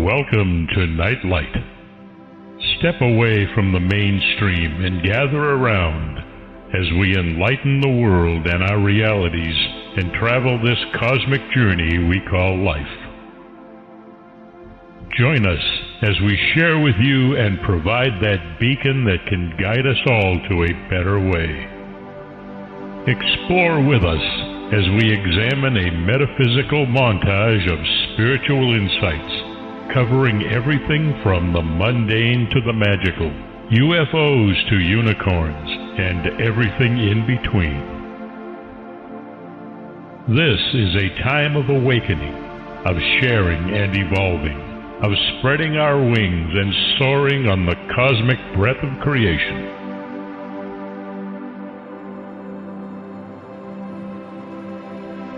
Welcome to Nightlight. Step away from the mainstream and gather around as we enlighten the world and our realities and travel this cosmic journey we call life. Join us as we share with you and provide that beacon that can guide us all to a better way. Explore with us as we examine a metaphysical montage of spiritual insights, covering everything from the mundane to the magical, UFOs to unicorns, and everything in between. This is a time of awakening, of sharing and evolving, of spreading our wings and soaring on the cosmic breath of creation.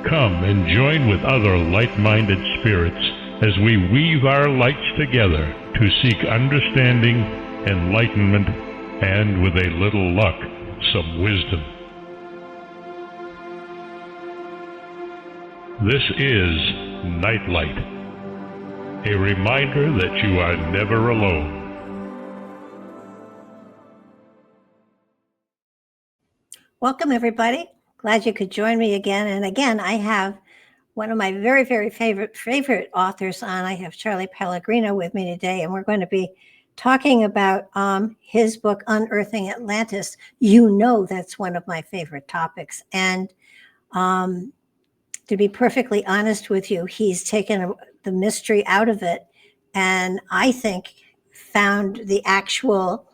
Come and join with other light-minded spirits as we weave our lights together to seek understanding, enlightenment, and with a little luck, some wisdom. This is Nightlight, a reminder that you are never alone. Welcome, everybody. Glad you could join me again. And again, I have one of my very, very favorite authors on. I have Charles Pellegrino with me today, and we're going to be talking about his book, Unearthing Atlantis. You know that's one of my favorite topics. And to be perfectly honest with you, he's taken the mystery out of it, and I think found the actual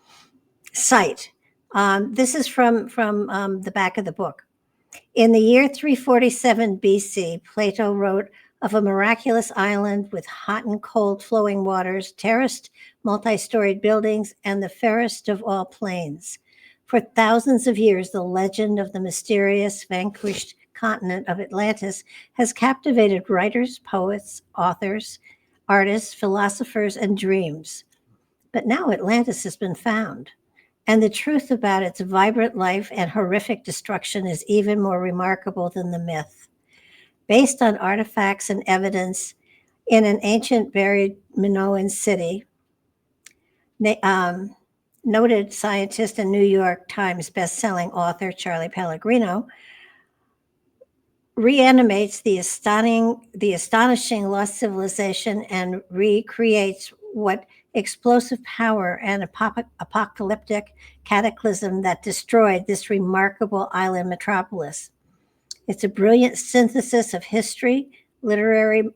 site. This is from the back of the book. In the year 347 BC, Plato wrote of a miraculous island with hot and cold flowing waters, terraced, multi-storied buildings, and the fairest of all plains. For thousands of years, the legend of the mysterious, vanquished continent of Atlantis has captivated writers, poets, authors, artists, philosophers, and dreams. But now Atlantis has been found. And the truth about its vibrant life and horrific destruction is even more remarkable than the myth. Based on artifacts and evidence in an ancient buried Minoan city, noted scientist and New York Times-bestselling author Charles Pellegrino reanimates the astonishing lost civilization and recreates what explosive power and apocalyptic cataclysm that destroyed this remarkable island metropolis. It's a brilliant synthesis of history, literary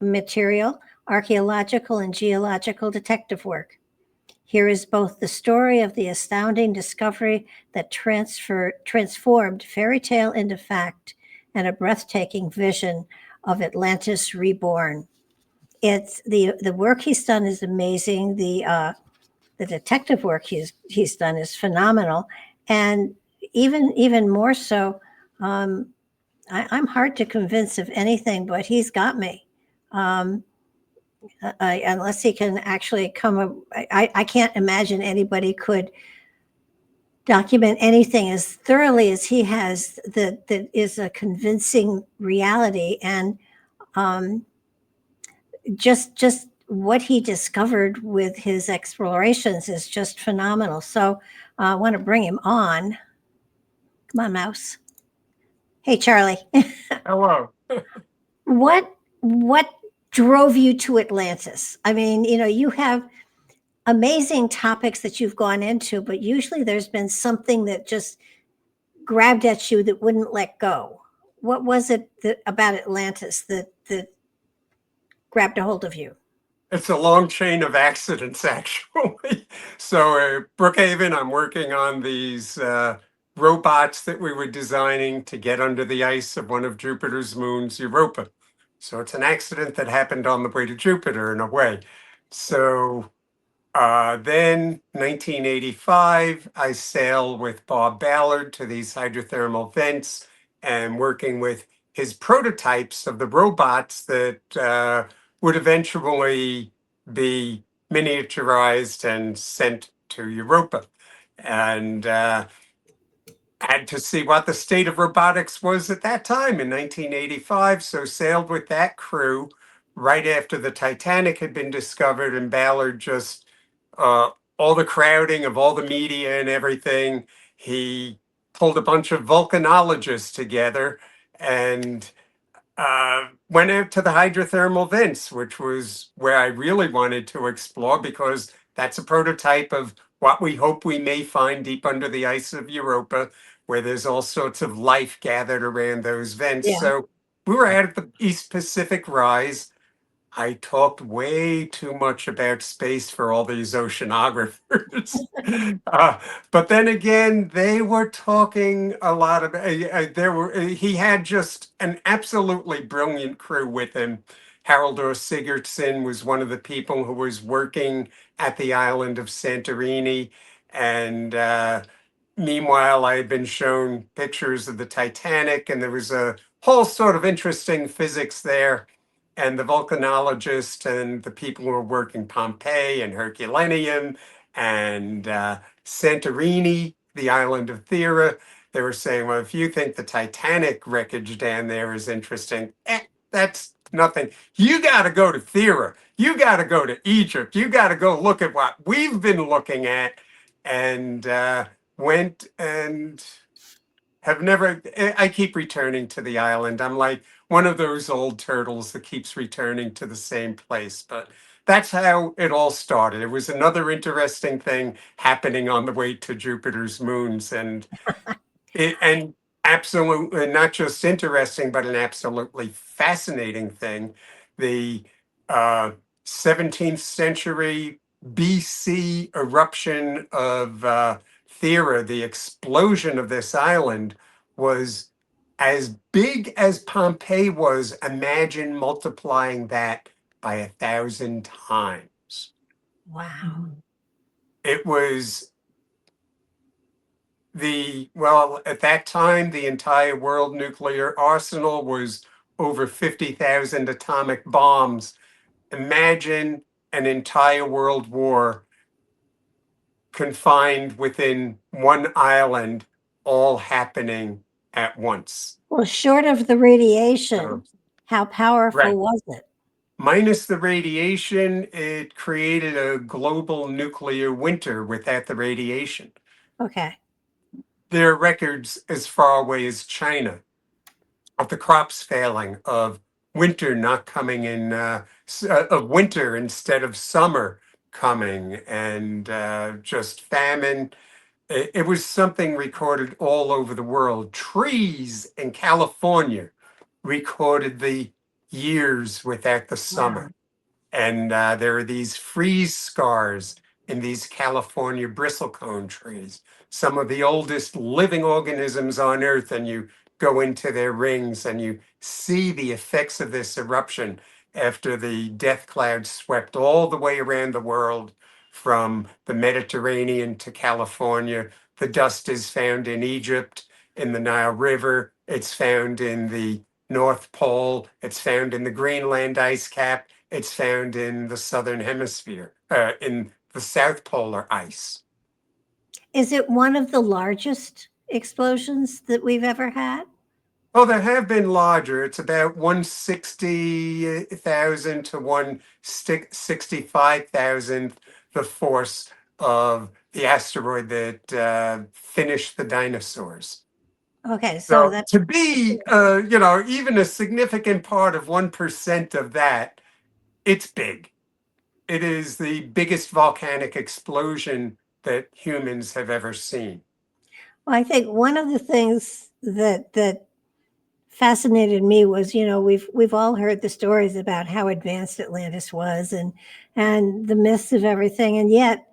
material, archaeological and geological detective work. Here is both the story of the astounding discovery that transformed fairy tale into fact and a breathtaking vision of Atlantis reborn. It's the work he's done is amazing. The detective work he's done is phenomenal, and even more so. I'm hard to convince of anything, but he's got me. Unless he can actually come, I can't imagine anybody could document anything as thoroughly as he has that is a convincing reality, and just what he discovered with his explorations is just phenomenal. So I want to bring him on. Come on, Mouse. Hey, Charlie. Hello. What drove you to Atlantis? I mean, you have amazing topics that you've gone into, but usually there's been something that just grabbed at you that wouldn't let go. What was it about Atlantis that grabbed a hold of you? It's a long chain of accidents, actually. So at Brookhaven, I'm working on these robots that we were designing to get under the ice of one of Jupiter's moons, Europa. So it's an accident that happened on the way to Jupiter in a way. So then 1985, I sailed with Bob Ballard to these hydrothermal vents and working with his prototypes of the robots that would eventually be miniaturized and sent to Europa. And had to see what the state of robotics was at that time in 1985. So sailed with that crew, right after the Titanic had been discovered, and Ballard just, all the crowding of all the media and everything, he pulled a bunch of volcanologists together and went out to the hydrothermal vents, which was where I really wanted to explore because that's a prototype of what we hope we may find deep under the ice of Europa, where there's all sorts of life gathered around those vents. Yeah. So we were out at the East Pacific Rise. I talked way too much about space for all these oceanographers. But then again, they were talking a lot about, he had just an absolutely brilliant crew with him. Haraldur Sigurdsson was one of the people who was working at the island of Santorini. And meanwhile, I had been shown pictures of the Titanic, and there was a whole sort of interesting physics there. And the volcanologist and the people who were working Pompeii and Herculaneum and Santorini, the island of Thera, they were saying, well, if you think the Titanic wreckage down there is interesting, that's nothing. You got to go to Thera. You got to go to Egypt. You got to go look at what we've been looking at. And went and have never, I keep returning to the island. I'm like one of those old turtles that keeps returning to the same place. But that's how it all started. It was another interesting thing happening on the way to Jupiter's moons. And absolutely not just interesting, but an absolutely fascinating thing. The 17th century BC eruption of Thera, the explosion of this island, was as big as Pompeii was. Imagine multiplying that by 1,000 times. Wow. It was well, at that time, the entire world nuclear arsenal was over 50,000 atomic bombs. Imagine an entire world war confined within one island, all happening at once. Well, short of the radiation, how powerful Right. was it? Minus the radiation, it created a global nuclear winter without the radiation. Okay. There are records as far away as China of the crops failing, of winter not coming in, of winter instead of summer coming, and just famine. It was something recorded all over the world. Trees in California recorded the years without the summer. Wow. And there are these freeze scars in these California bristlecone trees, some of the oldest living organisms on Earth. And you go into their rings and you see the effects of this eruption after the death cloud swept all the way around the world from the Mediterranean to California. The dust is found in Egypt, in the Nile River. It's found in the North Pole. It's found in the Greenland ice cap. It's found in the Southern Hemisphere, in the South Polar ice. Is it one of the largest explosions that we've ever had? Oh, there have been larger. It's about 160,000 to 165,000, the force of the asteroid that finished the dinosaurs. Okay, So that's to be, even a significant part of 1% of that, it's big. It is the biggest volcanic explosion that humans have ever seen. well, I think one of the things that fascinated me was, we've all heard the stories about how advanced Atlantis was and the myths of everything, and yet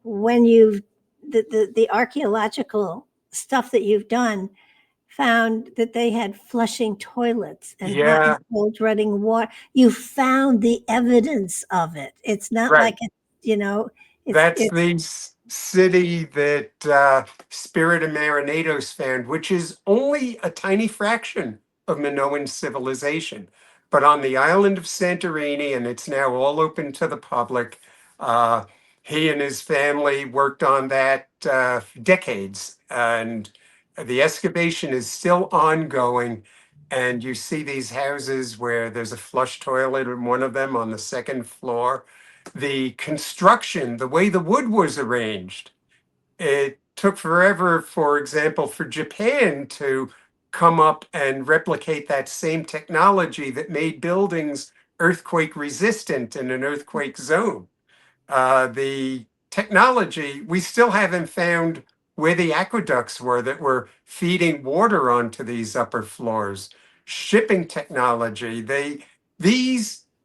when the archaeological stuff that you've done found that they had flushing toilets and hot and cold running water. You found the evidence of it. It's not like that's the city that Spirit of Marinados found, which is only a tiny fraction of Minoan civilization. But on the island of Santorini, and it's now all open to the public, he and his family worked on that decades, and the excavation is still ongoing. And you see these houses where there's a flush toilet in one of them on the second floor. The construction, the way the wood was arranged, it took forever, for example, for Japan to come up and replicate that same technology that made buildings earthquake resistant in an earthquake zone. The technology, we still haven't found where the aqueducts were that were feeding water onto these upper floors. Shipping technology, they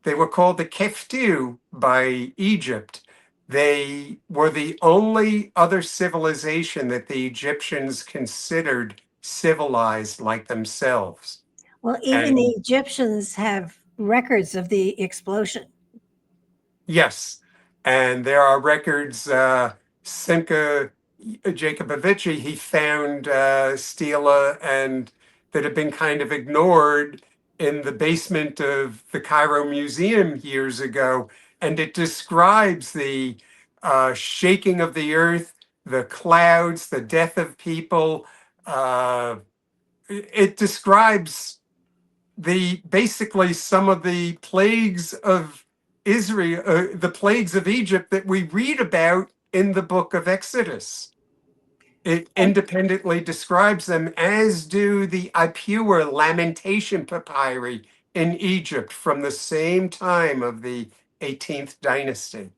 were called the keftiu by Egypt. They were the only other civilization that the Egyptians considered civilized like themselves. Well, even And the Egyptians have records of the explosion. yes, and there are records. Simca Jacobovici, he found stela and that had been kind of ignored in the basement of the Cairo Museum years ago, and it describes the shaking of the earth, the clouds, the death of people. It describes the basically some of the plagues of Israel, the plagues of Egypt that we read about in the book of Exodus. It independently describes them, as do the Ipuwer lamentation papyri in Egypt from the same time of the 18th dynasty.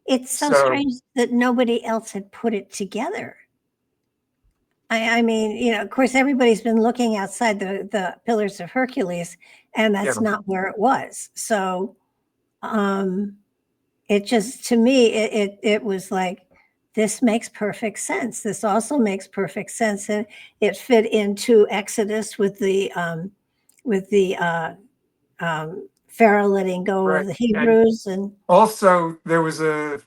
It's so So, strange that nobody else had put it together. I mean, of course, everybody's been looking outside the Pillars of Hercules, and yeah, that's not where it was. So, it just, to me, it was like, this makes perfect sense. This also makes perfect sense, and it fit into Exodus with the Pharaoh letting go of right. the And Hebrews, and also, there was a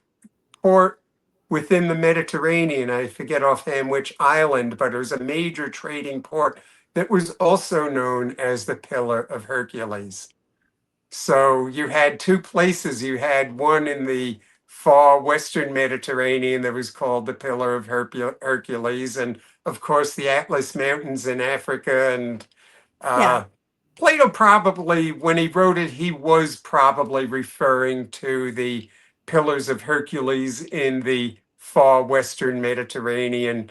port within the Mediterranean. I forget offhand which island, but it was a major trading port that was also known as the Pillar of Hercules. So you had two places. You had one in the far western Mediterranean that was called the Pillar of Hercules, and of course the Atlas Mountains in Africa. And yeah. Plato probably, when he wrote it, he was probably referring to the Pillars of Hercules in the far western Mediterranean,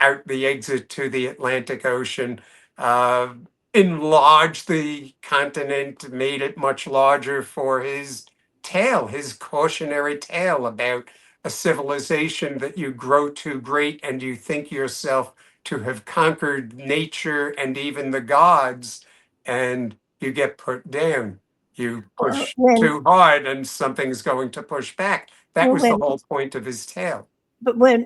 out the exit to the Atlantic Ocean. Uh, Enlarged the continent, made it much larger for his tale, his cautionary tale about a civilization that you grow too great and you think yourself to have conquered nature and even the gods, and you get put down. You Well, push too hard, and something's going to push back. That was the when whole point of his tale. but when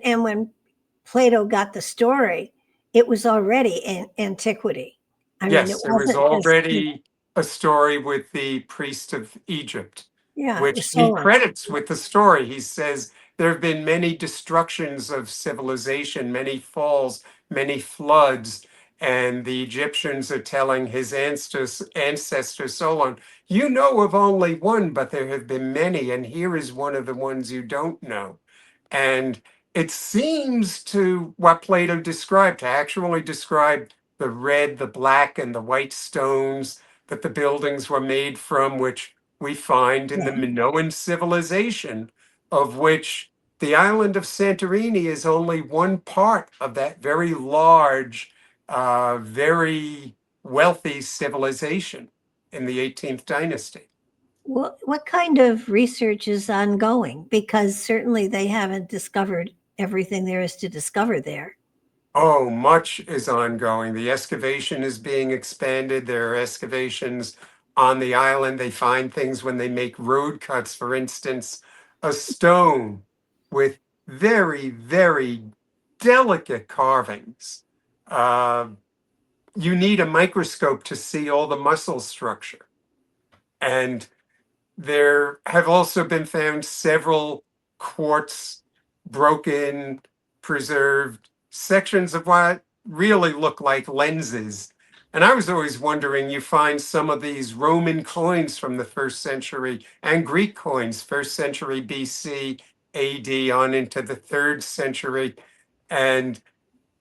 Plato got the story, it was already in antiquity. I mean, it Yes, there was wasn't just, already a story with the priest of Egypt, yeah, it was which he Solon. credits with the story. He says there have been many destructions of civilization, many falls, many floods, and the Egyptians are telling his ancestor Solon, you know of only one, but there have been many, and here is one of the ones you don't know. And it seems to what Plato described, to actually describe the red, the black, and the white stones that the buildings were made from, which we find in the Yeah. Minoan civilization, of which the island of Santorini is only one part of that very large, very wealthy civilization in the 18th dynasty. What kind of research is ongoing? Because certainly they haven't discovered everything there is to discover there. Oh, much is ongoing. The excavation is being expanded. There are excavations on the island. They find things when they make road cuts, for instance, a stone with very, very delicate carvings. Uh, you need a microscope to see all the muscle structure. And there have also been found several quartz, broken, preserved sections of what really look like lenses. And I was always wondering, you find some of these Roman coins from the first century and Greek coins, first century BC, AD on into the third century. And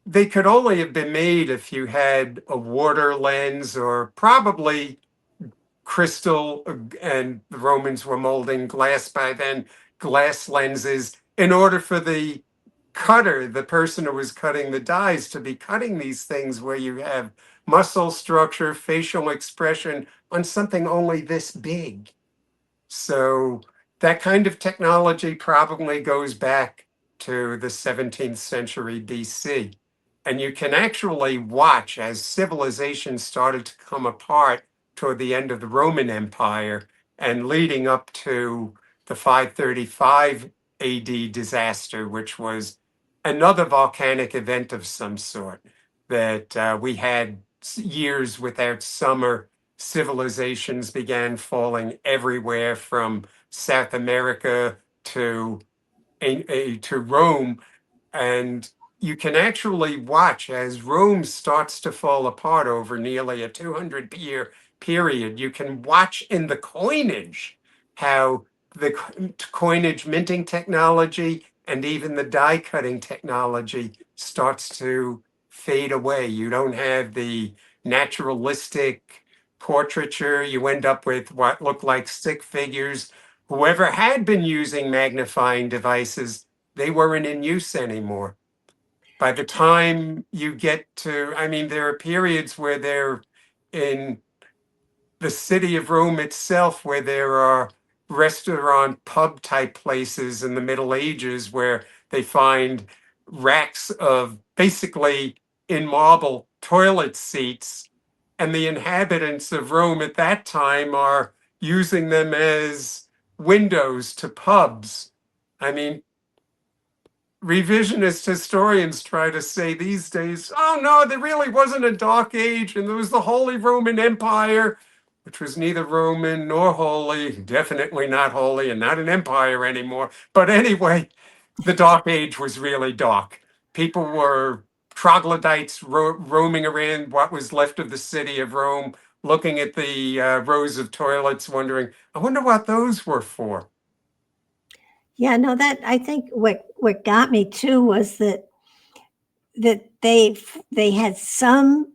they could only have been made if you had a water lens or probably crystal, and the Romans were molding glass by then, glass lenses, in order for the cutter, the person who was cutting the dies, to be cutting these things where you have muscle structure, facial expression on something only this big. So that kind of technology probably goes back to the 17th century BC. And you can actually watch as civilization started to come apart toward the end of the Roman Empire and leading up to the 535 AD disaster, which was another volcanic event of some sort, that we had years without summer. Civilizations began falling everywhere from South America to Rome, and you can actually watch as Rome starts to fall apart over nearly a 200-year period. You can watch in the coinage how the coinage minting technology and even the die cutting technology starts to fade away. You don't have the naturalistic portraiture. You end up with what look like stick figures. Whoever had been using magnifying devices, they weren't in use anymore. By the time you get to, I mean, there are periods where they're in the city of Rome itself, where there are restaurant pub type places in the Middle Ages where they find racks of basically in marble toilet seats. And the inhabitants of Rome at that time are using them as windows to pubs. I mean, revisionist historians try to say these days, oh no, there really wasn't a dark age, and there was the Holy Roman Empire, which was neither Roman nor holy, definitely not holy, and not an empire anymore. But anyway, the dark age was really dark. People were troglodytes roaming around what was left of the city of Rome, looking at the rows of toilets, wondering, I wonder what those were for. Yeah, no, that I think what got me too was that they had some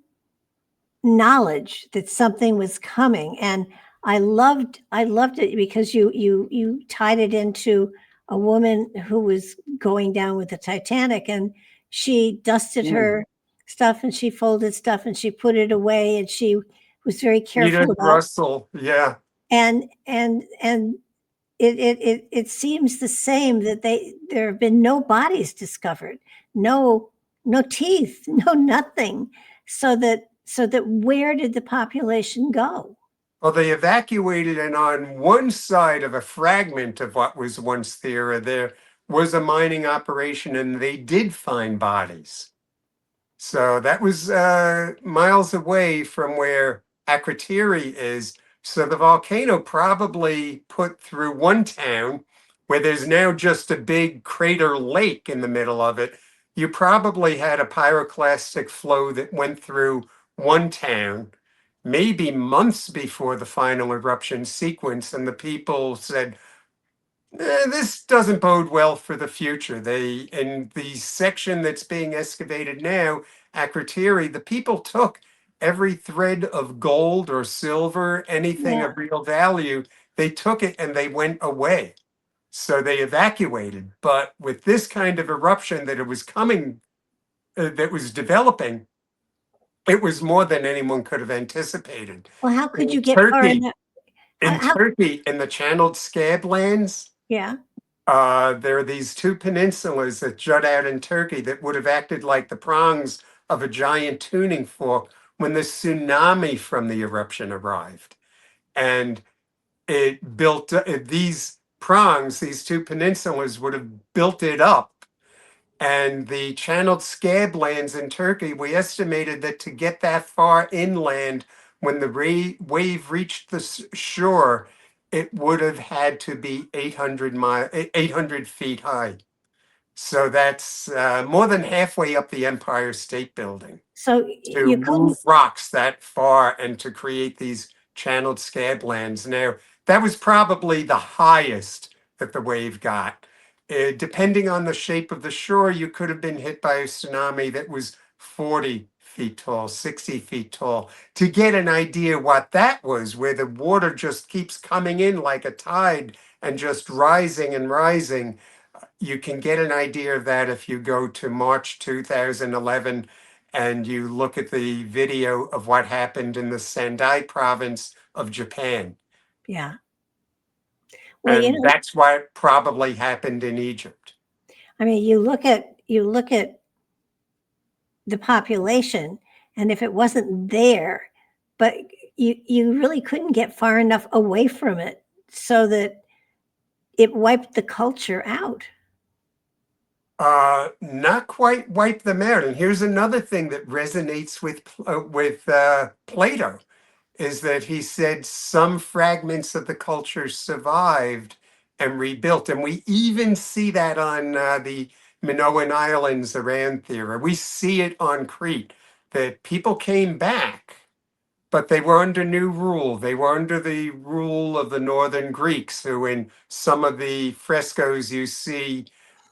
knowledge that something was coming, and I loved it because you tied it into a woman who was going down with the Titanic, and she dusted her stuff and she folded stuff and she put it away, and she was very careful Edith about Russell, yeah. and it seems the same, that there have been no bodies discovered, no teeth, no nothing, so that where did the population go? Well, they evacuated, and on one side of a fragment of what was once there was a mining operation, and they did find bodies. So that was miles away from where Akrotiri is. So the volcano probably put through one town where there's now just a big crater lake in the middle of it. You probably had a pyroclastic flow that went through one town, maybe months before the final eruption sequence, and the people said, this doesn't bode well for the future. In the section that's being excavated now, Akrotiri, the people took every thread of gold or silver, anything of real value. They took it and they went away. So they evacuated. But with this kind of eruption that it was coming, that was developing, it was more than anyone could have anticipated. Well, how could you In get far in Turkey, in the channeled scab lands, Yeah. there are these two peninsulas that jut out in Turkey that would have acted like the prongs of a giant tuning fork when the tsunami from the eruption arrived. And it built these prongs, these two peninsulas would have built it up. And the channeled scab lands in Turkey, we estimated that to get that far inland, when the wave reached the shore, it would have had to be 800 feet high. So that's more than halfway up the Empire State Building So to you move rocks that far and to create these channeled scab lands. Now, that was probably the highest that the wave got. Depending on the shape of the shore, you could have been hit by a tsunami that was 40 feet tall, 60 feet tall. To get an idea what that was, where the water just keeps coming in like a tide and just rising and rising, you can get an idea of that if you go to March 2011 and you look at the video of what happened in the Sendai province of Japan. Yeah. Well, And that's what probably happened in Egypt. I mean, you look at the population, and if it wasn't there, but you really couldn't get far enough away from it so that it wiped the culture out. Not quite wipe them out. And here's another thing that resonates with Plato, is that he said some fragments of the culture survived and rebuilt. And we even see that on the Minoan Islands around there. We see it on Crete, that people came back, but they were under new rule. They were under the rule of the Northern Greeks, who in some of the frescoes you see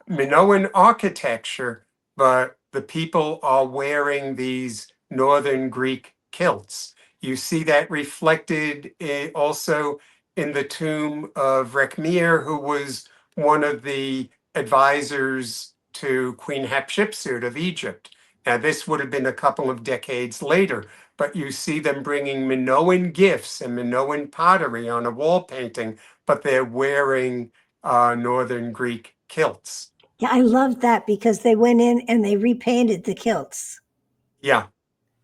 Minoan architecture, but the people are wearing these Northern Greek kilts. You see that reflected also in the tomb of Rekhmir, who was one of the advisors to Queen Hatshepsut of Egypt. Now, this would have been a couple of decades later, but you see them bringing Minoan gifts and Minoan pottery on a wall painting, but they're wearing Northern Greek kilts. Yeah, I love that because they went in and they repainted the kilts. Yeah.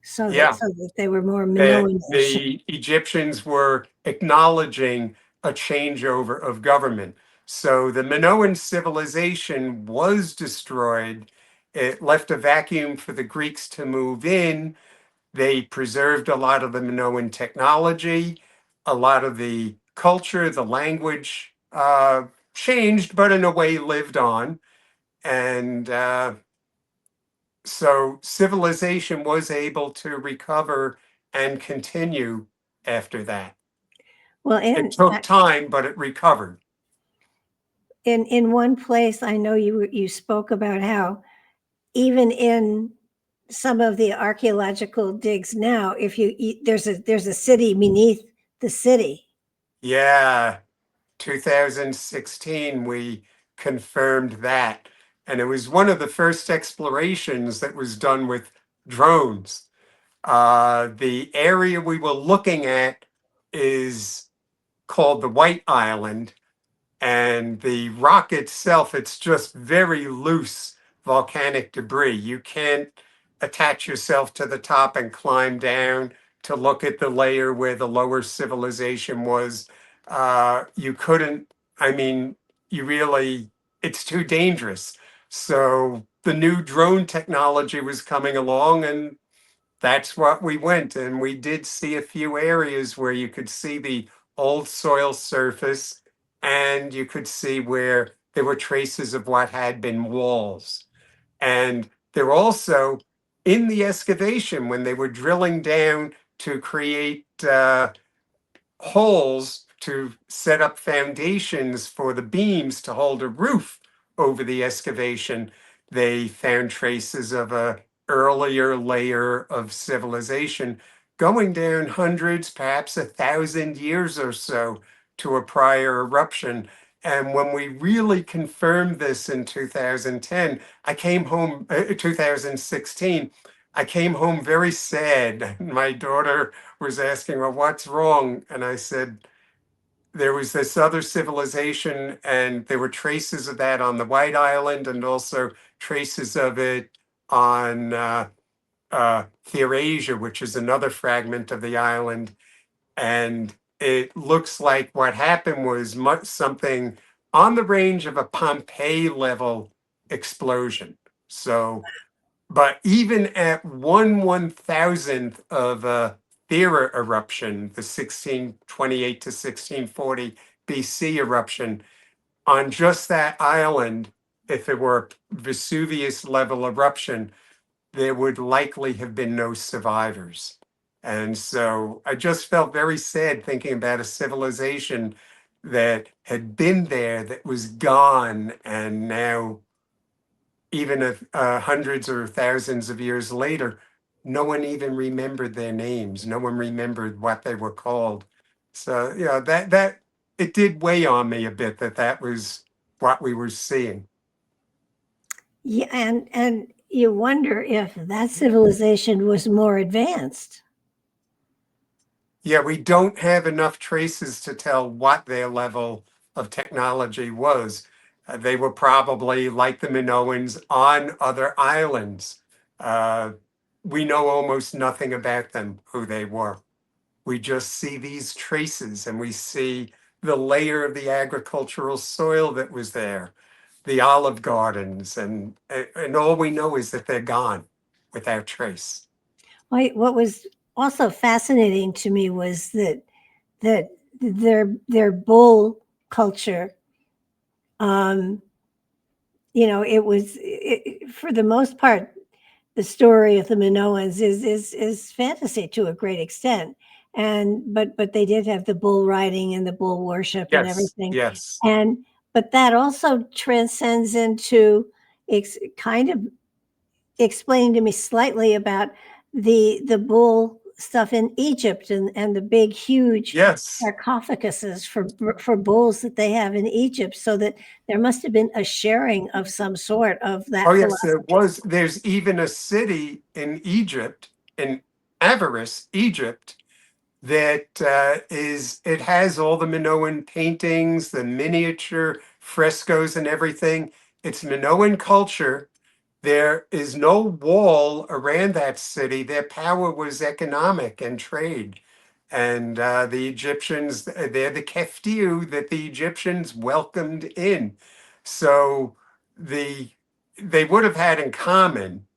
So Yeah. that they were more Minoan. The Egyptians were acknowledging a changeover of government. So the Minoan civilization was destroyed. It left a vacuum for the Greeks to move in. They preserved a lot of the Minoan technology, a lot of the culture, the language changed, but in a way lived on. And so civilization was able to recover and continue after that. Well, it took time, but it recovered. In one place, I know you spoke about how even in some of the archaeological digs now, if there's a city beneath the city. Yeah, 2016 we confirmed that, and it was one of the first explorations that was done with drones. The area we were looking at is called the White Island, and the rock itself, it's just very loose volcanic debris. You can't attach yourself to the top and climb down to look at the layer where the lower civilization was. You couldn't, I mean, it's too dangerous. So the new drone technology was coming along, and that's what we went. And we did see a few areas where you could see the old soil surface, and you could see where there were traces of what had been walls. And there also, in the excavation, when they were drilling down to create holes to set up foundations for the beams to hold a roof over the excavation, they found traces of a earlier layer of civilization going down hundreds, perhaps 1,000 years or so to a prior eruption. And when we really confirmed this in 2010, I came home, 2016, I came home very sad. My daughter was asking, well, what's wrong? And I said, there was this other civilization, and there were traces of that on the White Island, and also traces of it on Theurasia, which is another fragment of the island. And it looks like what happened was something on the range of a Pompeii level explosion. So, but even at 1/1000th of a Thera eruption, the 1628 to 1640 BC eruption, on just that island, if it were a Vesuvius level eruption, there would likely have been no survivors. And so I just felt very sad thinking about a civilization that had been there that was gone, and now, even if hundreds or thousands of years later, no one even remembered their names. No one remembered what they were called. So, that it did weigh on me a bit that was what we were seeing. Yeah, and you wonder if that civilization was more advanced. Yeah, we don't have enough traces to tell what their level of technology was. They were probably like the Minoans on other islands. Uh, we know almost nothing about them, who they were. We just see these traces, and we see the layer of the agricultural soil that was there, the olive gardens, and all we know is that they're gone without trace. What was also fascinating to me was that their bull culture, um, for the most part, the story of the Minoans is fantasy to a great extent, and but they did have the bull riding and the bull worship and Yes, everything, yes. and but that also transcends into kind of explaining to me slightly about the bull stuff in Egypt and the big huge Yes. sarcophaguses for bulls that they have in Egypt, so that there must have been a sharing of some sort of Oh, that yes, there philosophy. was. There's even a city in Egypt, in Avaris, Egypt, that it has all the Minoan paintings, the miniature frescoes, and everything. It's Minoan culture. There is no wall around that city. Their power was economic and trade. And the Egyptians, they're the Keftiu that the Egyptians welcomed in. So the they would have had in common.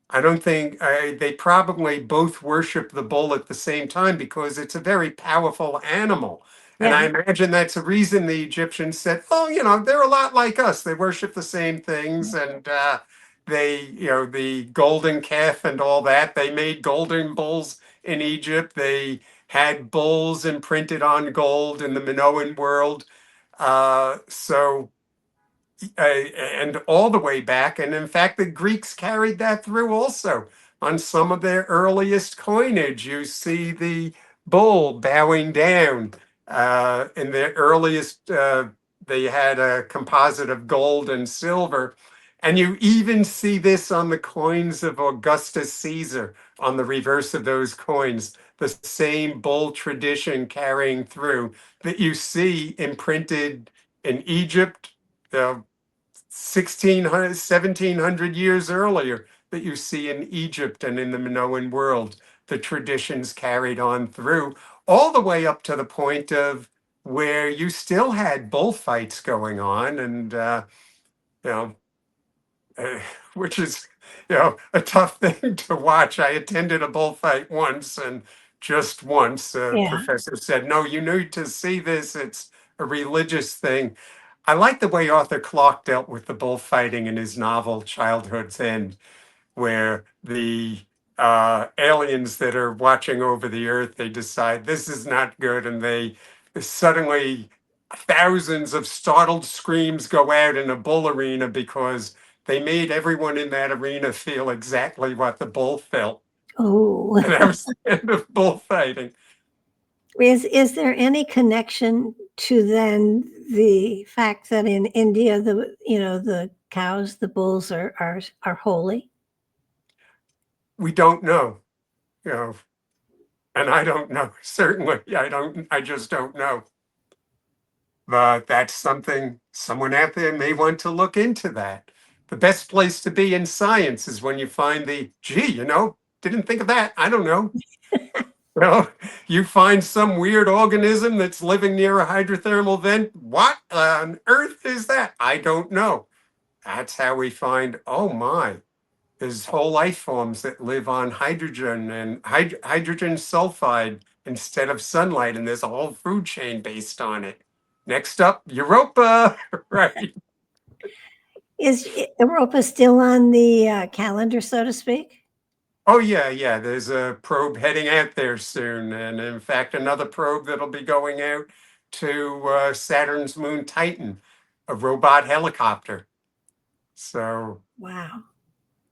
I don't think they probably both worship the bull at the same time because it's a very powerful animal. And Yeah, I imagine that's the reason the Egyptians said, oh, they're a lot like us. They worship the same things. And the golden calf and all that. They made golden bulls in Egypt. They had bulls imprinted on gold in the Minoan world. So and all the way back. And in fact, the Greeks carried that through also. On some of their earliest coinage, you see the bull bowing down. In their earliest, they had a composite of gold and silver. And you even see this on the coins of Augustus Caesar, on the reverse of those coins, the same bull tradition carrying through that you see imprinted in Egypt, 1600, 1700 years earlier, that you see in Egypt and in the Minoan world, the traditions carried on through, all the way up to the point of where you still had bullfights going on, and you know, uh, which is a tough thing to watch. I attended a bullfight once, and just once, a yeah. professor said, "No, you need to see this. It's a religious thing." I like the way Arthur Clarke dealt with the bullfighting in his novel Childhood's End, where the aliens that are watching over the earth, they decide this is not good, and they suddenly, thousands of startled screams go out in a bull arena because they made everyone in that arena feel exactly what the bull felt. Oh, And that was the end of bullfighting. is there any connection to then the fact that in India the cows, the bulls are holy? We don't know, you know, and I don't know. Certainly, I just don't know. But that's something someone out there may want to look into that. The best place to be in science is when you find didn't think of that. I don't know. Well, you find some weird organism that's living near a hydrothermal vent. What on earth is that? I don't know. That's how we find, oh my, there's whole life forms that live on hydrogen and hydrogen sulfide instead of sunlight, and there's a whole food chain based on it. Next up, Europa, right? Is Europa still on the calendar, so to speak? Oh yeah, yeah. There's a probe heading out there soon, and in fact, another probe that'll be going out to Saturn's moon Titan, a robot helicopter. So, Wow.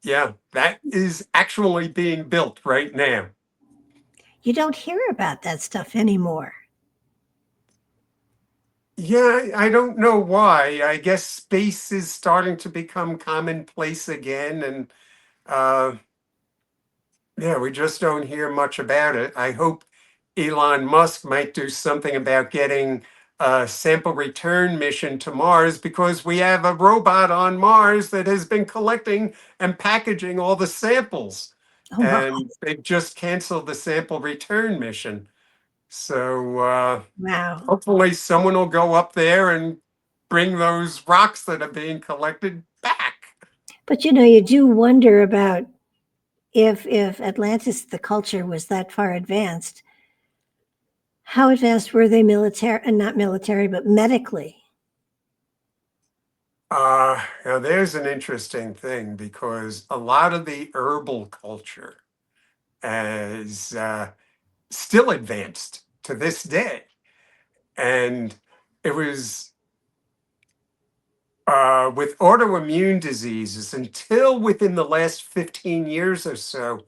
yeah, that is actually being built right now. You don't hear about that stuff anymore. Yeah, I don't know why. I guess space is starting to become commonplace again, and yeah, we just don't hear much about it. I hope Elon Musk might do something about getting a sample return mission to Mars, because we have a robot on Mars that has been collecting and packaging all the samples. Oh, my. And they've just canceled the sample return mission. So Wow. hopefully someone will go up there and bring those rocks that are being collected back. But you do wonder about if Atlantis, the culture, was that far advanced, how advanced were they military, and not military, but medically? Now there's an interesting thing, because a lot of the herbal culture is still advanced to this day. And it was with autoimmune diseases, until within the last 15 years or so,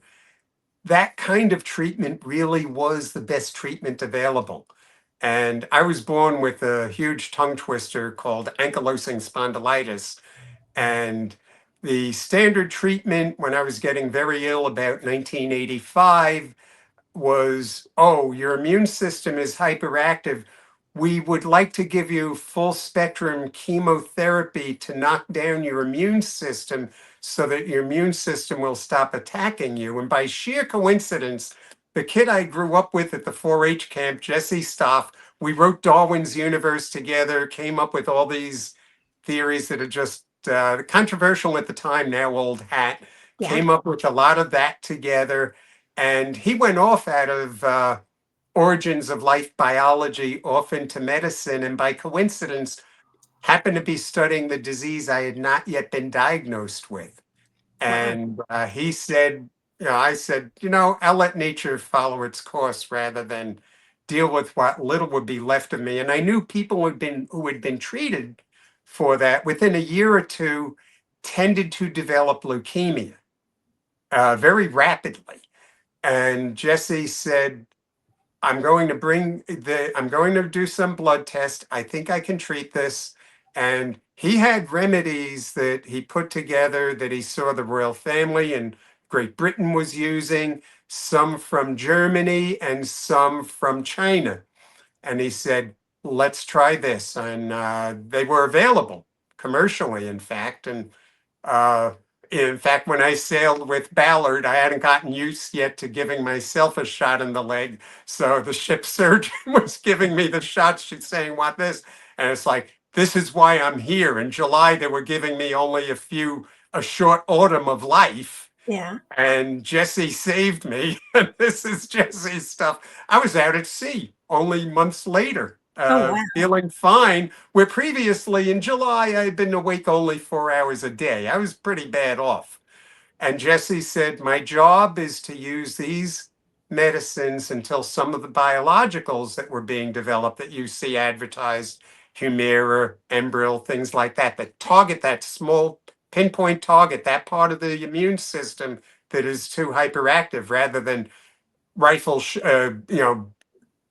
that kind of treatment really was the best treatment available. And I was born with a huge tongue twister called ankylosing spondylitis. And the standard treatment when I was getting very ill about 1985 was, oh, your immune system is hyperactive. We would like to give you full spectrum chemotherapy to knock down your immune system so that your immune system will stop attacking you. And by sheer coincidence, the kid I grew up with at the 4-H camp, Jesse Stoff, we wrote Darwin's Universe together, came up with all these theories that are just controversial at the time, now old hat, Yeah. came up with a lot of that together. And he went off out of origins of life biology off into medicine. And by coincidence, happened to be studying the disease I had not yet been diagnosed with. Wow. And he said, I said, I'll let nature follow its course rather than deal with what little would be left of me. And I knew people who had been treated for that within a year or two tended to develop leukemia very rapidly. And Jesse said, I'm going to do some blood test. I think I can treat this. And he had remedies that he put together that he saw the royal family in Great Britain was using, some from Germany and some from China. And he said, let's try this. And they were available commercially, in fact. And in fact, when I sailed with Ballard, I hadn't gotten used yet to giving myself a shot in the leg. So the ship surgeon was giving me the shots. She's saying, "Want this?" And it's like, this is why I'm here. In July, they were giving me only a short autumn of life. Yeah. And Jesse saved me. And this is Jesse's stuff. I was out at sea only months later, Oh, wow. feeling fine, where previously in July, I had been awake only 4 hours a day. I was pretty bad off. And Jesse said, my job is to use these medicines until some of the biologicals that were being developed that you see advertised, Humira, Enbrel, things like that target that small pinpoint target, that part of the immune system that is too hyperactive, rather than rifle,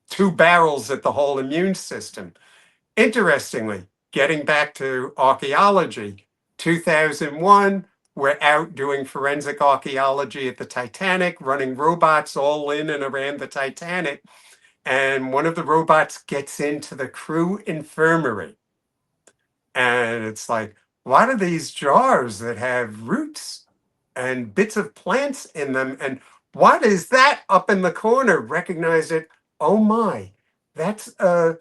two barrels at the whole immune system. Interestingly, getting back to archaeology, 2001, we're out doing forensic archaeology at the Titanic, running robots all in and around the Titanic. And one of the robots gets into the crew infirmary. And it's like, what are these jars that have roots and bits of plants in them? And what is that up in the corner? Recognize it. Oh my, that's a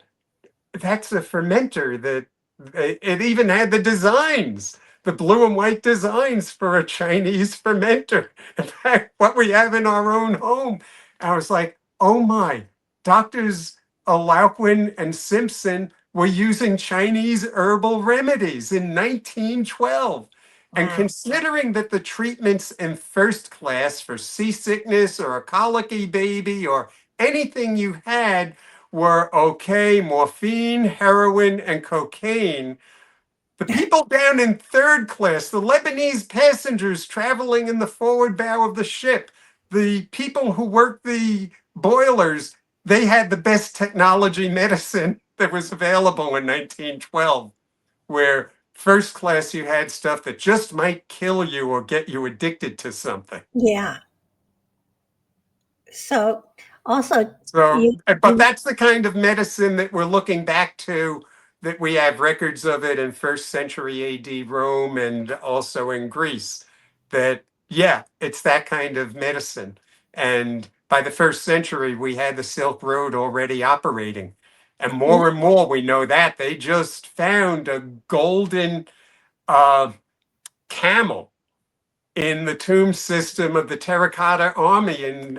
fermenter that it even had the designs, the blue and white designs for a Chinese fermenter. In fact, what we have in our own home. I was like, oh my, doctors Alauquin and Simpson were using Chinese herbal remedies in 1912. And Wow. considering that the treatments in first class for seasickness or a colicky baby or anything you had were okay, morphine, heroin, and cocaine. The people down in third class, the Lebanese passengers traveling in the forward bow of the ship, the people who worked the boilers, they had the best technology medicine that was available in 1912, where first class you had stuff that just might kill you or get you addicted to something. Yeah. So also, So, you, but that's the kind of medicine that we're looking back to, that we have records of it in first century AD Rome and also in Greece. That, yeah, it's that kind of medicine. And by the first century, we had the Silk Road already operating. And more we know that they just found a golden camel in the tomb system of the Terracotta Army in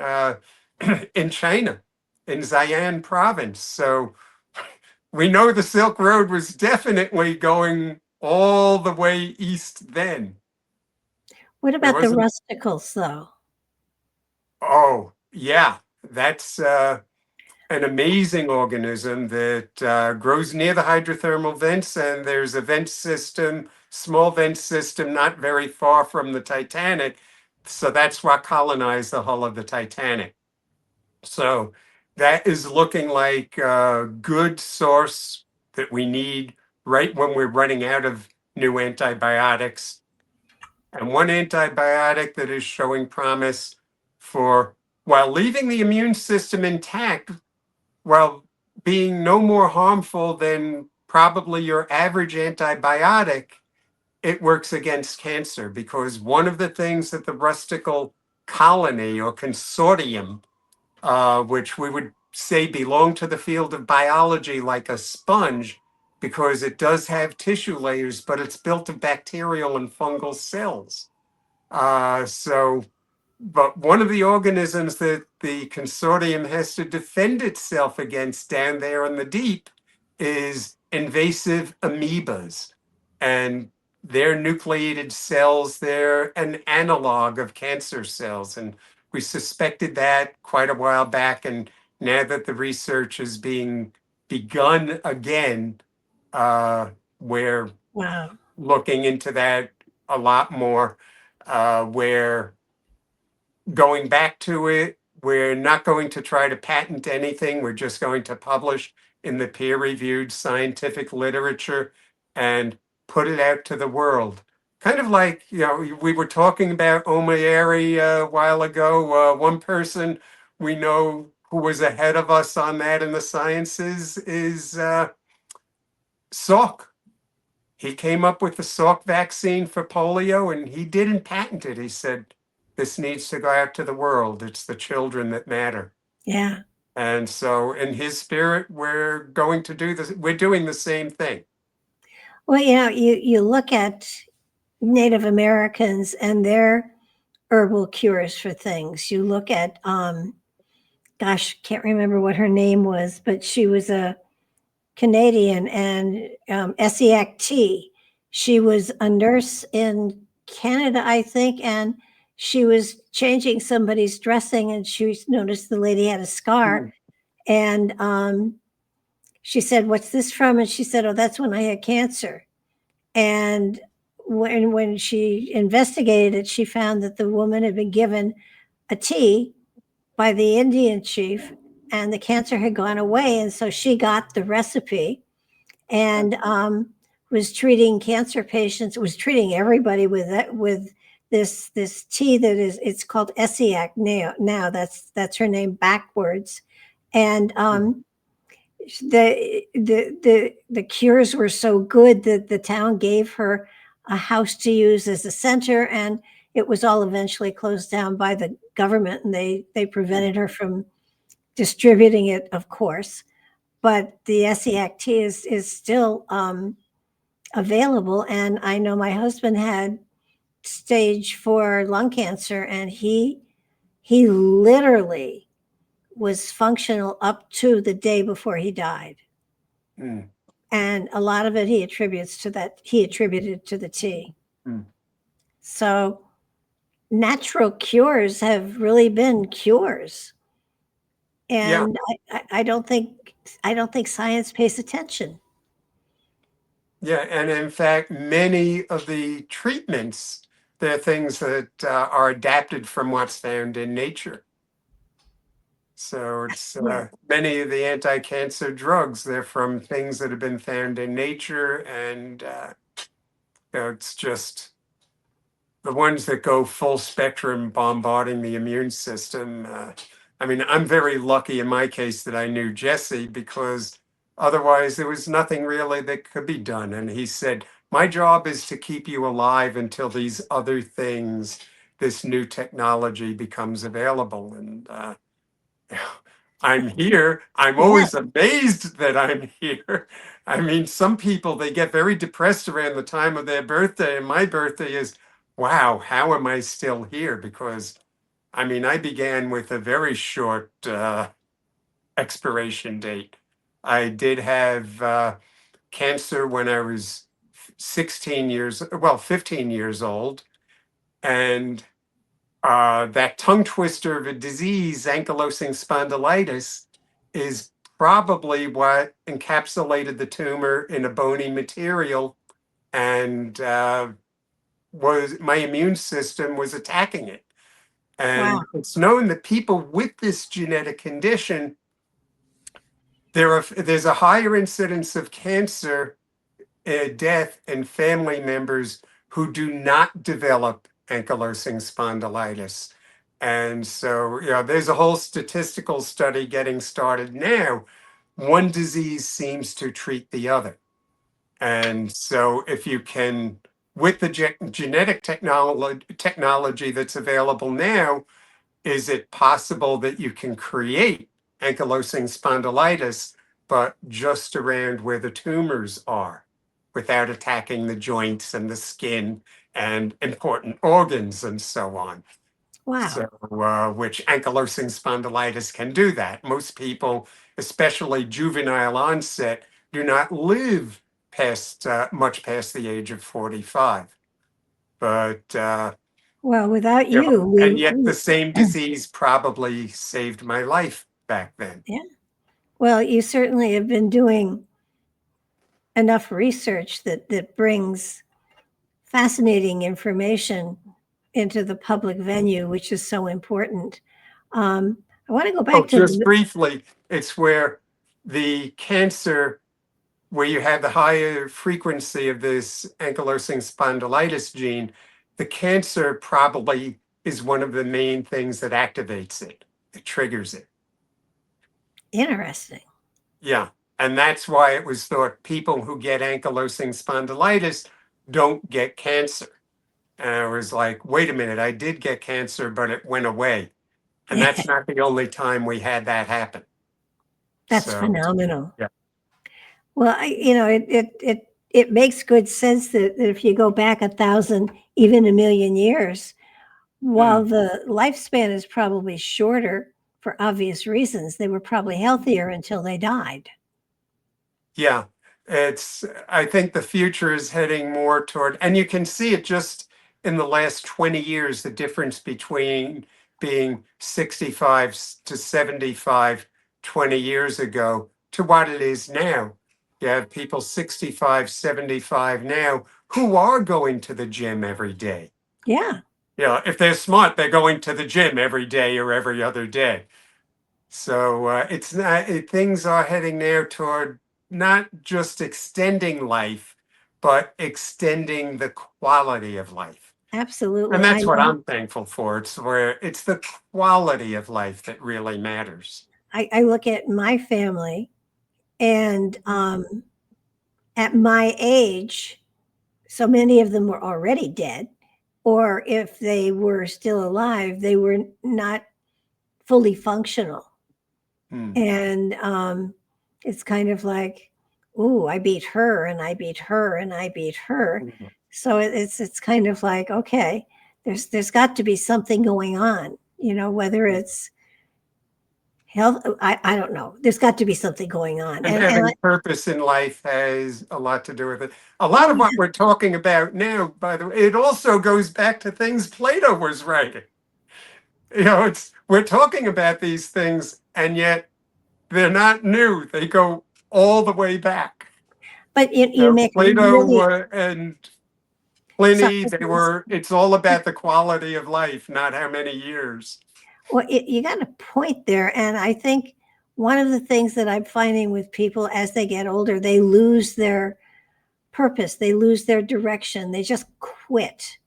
China, in Xi'an province. So we know the Silk Road was definitely going all the way east then. what There about the wasn't. rusticals, though? Oh, yeah, that's an amazing organism that grows near the hydrothermal vents, and there's a vent system, small vent system, not very far from the Titanic. So that's what colonized the hull of the Titanic. So that is looking like a good source that we need right when we're running out of new antibiotics. And one antibiotic that is showing promise for, while leaving the immune system intact, while being no more harmful than probably your average antibiotic, it works against cancer, because one of the things that the rustical colony or consortium, which we would say belong to the field of biology like a sponge, because it does have tissue layers, but it's built of bacterial and fungal cells. But one of the organisms that the consortium has to defend itself against down there in the deep is invasive amoebas. And they're nucleated cells, they're an analog of cancer cells. And we suspected that quite a while back. And now that the research is being begun again, we're Wow. looking into that a lot more, where going back to it, we're not going to try to patent anything. We're just going to publish in the peer-reviewed scientific literature and put it out to the world. Kind of like, we were talking about Omieri a while ago. One person we know who was ahead of us on that in the sciences is Salk. He came up with the Salk vaccine for polio, and he didn't patent it. He said, this needs to go out to the world. It's the children that matter. Yeah. And so in his spirit, we're going to do this. We're doing the same thing. Well, you look at Native Americans and their herbal cures for things. You look at, gosh, can't remember what her name was, but she was a Canadian, and Essiac tea. She was a nurse in Canada, I think, and she was changing somebody's dressing, and she noticed the lady had a scar, and she said, "What's this from?" And she said, "Oh, that's when I had cancer." And when she investigated it, she found that the woman had been given a tea by the Indian chief, and the cancer had gone away, and so she got the recipe and was treating cancer patients, was treating everybody with that, with this tea that it's called Essiac now. That's her name backwards. And the cures were so good that the town gave her a house to use as a center, and it was all eventually closed down by the government, and they prevented her from distributing it, of course. But the Essiac tea is still available. And I know my husband had stage 4 lung cancer, and he literally was functional up to the day before he died. Mm. And a lot of it he attributed to the tea. Mm. So natural cures have really been cures. Yeah. And I don't think science pays attention. Yeah. And in fact, many of the treatments, they're things that are adapted from what's found in nature. So it's Yeah. many of the anti-cancer drugs, they're from things that have been found in nature. And it's just the ones that go full spectrum bombarding the immune system. I mean, I'm very lucky in my case that I knew Jesse, because otherwise there was nothing really that could be done. And he said, my job is to keep you alive until these other things, this new technology becomes available. And I'm here. I'm Yeah. always amazed that I'm here. I mean, some people, they get very depressed around the time of their birthday, and my birthday is, wow, how am I still here? Because I mean, I began with a very short expiration date. I did have cancer when I was 15 years old. And that tongue twister of a disease, ankylosing spondylitis, is probably what encapsulated the tumor in a bony material, and was my immune system was attacking it. Wow. And it's known that people with this genetic condition, there's a higher incidence of cancer, death in family members who do not develop ankylosing spondylitis. And so, there's a whole statistical study getting started now. One disease seems to treat the other. And so, if you can, with the genetic technology that's available now, is it possible that you can create ankylosing spondylitis, but just around where the tumors are, without attacking the joints and the skin and important organs and so on? Wow. So, which ankylosing spondylitis can do that. Most people, especially juvenile onset, do not live past much past the age of 45. But Well, without you, and yet the same disease probably saved my life back then. yeah. Well, you certainly have been doing enough research that brings fascinating information into the public venue, which is so important. I want to go back to Just briefly, it's where the cancer, where you have the higher frequency of this ankylosing spondylitis gene, the cancer probably is one of the main things that activates it, it triggers it. interesting. Yeah. And that's why it was thought people who get ankylosing spondylitis don't get cancer. And I was like, wait a minute, I did get cancer, but it went away. And that's not the only time we had that happen. That's So, phenomenal. yeah. Well, it makes good sense that if you go back 1,000, even 1,000,000 years, while the lifespan is probably shorter for obvious reasons, they were probably healthier until they died. Yeah. I think the future is heading more toward, and you can see it just in the last 20 years, the difference between being 65 to 75 20 years ago to what it is now. You have people 65, 75 now who are going to the gym every day. Yeah. If they're smart, they're going to the gym every day or every other day. So it's not, things are heading now toward not just extending life, but extending the quality of life. Absolutely. And that's what I'm thankful for. It's where it's the quality of life that really matters. I look at my family, and at my age, so many of them were already dead, or if they were still alive, they were not fully functional. And it's kind of like, ooh, I beat her, and I beat her, and I beat her. So it's kind of like, okay, there's got to be something going on, whether it's health. I don't know. There's got to be something going on. And having purpose in life has a lot to do with it. A lot of what we're talking about now, by the way, it also goes back to things Plato was writing. We're talking about these things and yet they're not new. They go all the way back. But you make Plato really and Pliny, Socrates. it's all about the quality of life, not how many years. Well, you got a point there. And I think one of the things that I'm finding with people as they get older, they lose their purpose, they lose their direction, they just quit.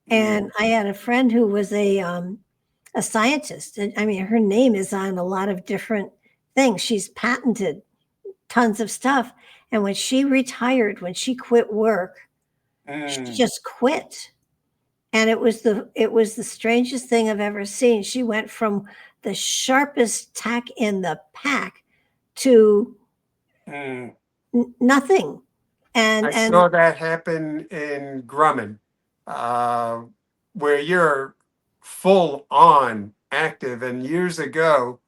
And I had a friend who was a scientist. I mean, her name is on a lot of different things. She's patented tons of stuff. And when she retired, when she quit work, she just quit. And it was the strangest thing I've ever seen. She went from the sharpest tack in the pack to nothing. I saw that happen in Grumman, where you're full on active. And years ago,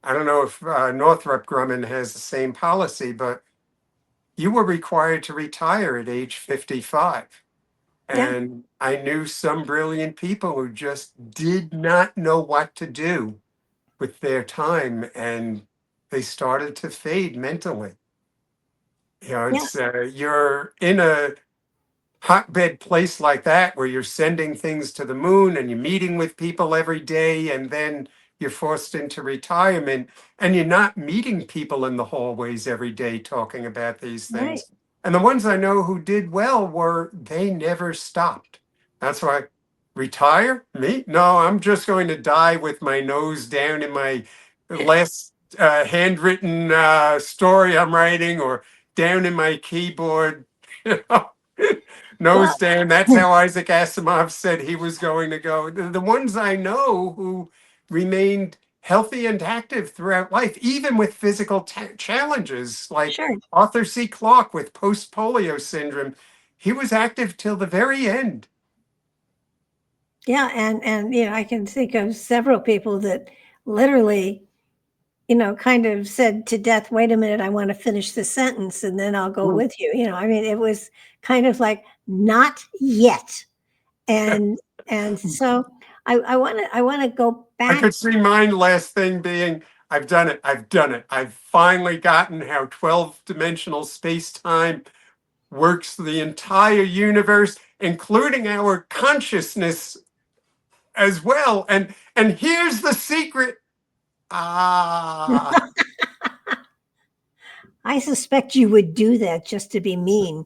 I don't know if Northrop Grumman has the same policy, but you were required to retire at age 55. Yeah. And I knew some brilliant people who just did not know what to do with their time, and they started to fade mentally. It's you're in a hotbed place like that where you're sending things to the moon and you're meeting with people every day, and then you're forced into retirement and you're not meeting people in the hallways every day talking about these things. Right. And the ones I know who did well they never stopped. That's why retire me? No, I'm just going to die with my nose down in my last handwritten story I'm writing, or down in my keyboard. Nose down. That's how Isaac Asimov said he was going to go. The ones I know who remained healthy and active throughout life, even with physical challenges, like Sure. Arthur C. Clarke with post-polio syndrome, he was active till the very end. Yeah, and I can think of several people that literally, kind of said to death, "Wait a minute, I want to finish the sentence, and then I'll go with you." I mean, it was kind of like not yet, and so I want to go I back. could see mine last thing being, I've done it. I've done it. I've finally gotten how 12-dimensional space-time works the entire universe, including our consciousness as well. And here's the secret. I suspect you would do that just to be mean.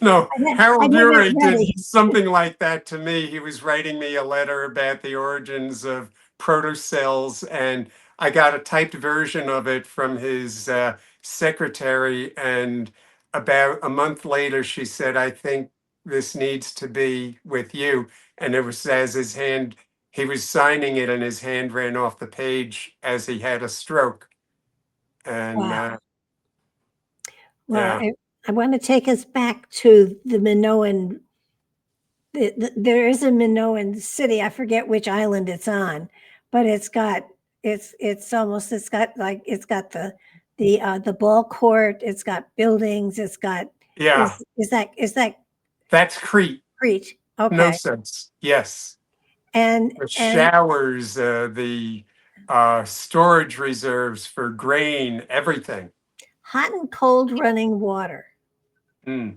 No, Harold Urey did ready. something like that to me. He was writing me a letter about the origins of protocells, and I got a typed version of it from his secretary. And about a month later, she said, "I think this needs to be with you." And it was as his hand, he was signing it, and his hand ran off the page as he had a stroke. And Wow. yeah. I want to take us back to the Minoan. There is a Minoan city. I forget which island it's on, but it's got the ball court. It's got buildings. It's got Yeah, is that that's Crete. Crete? Okay, Gnosis, yes. and The showers, the storage reserves for grain, everything. hot and cold running water. Mm.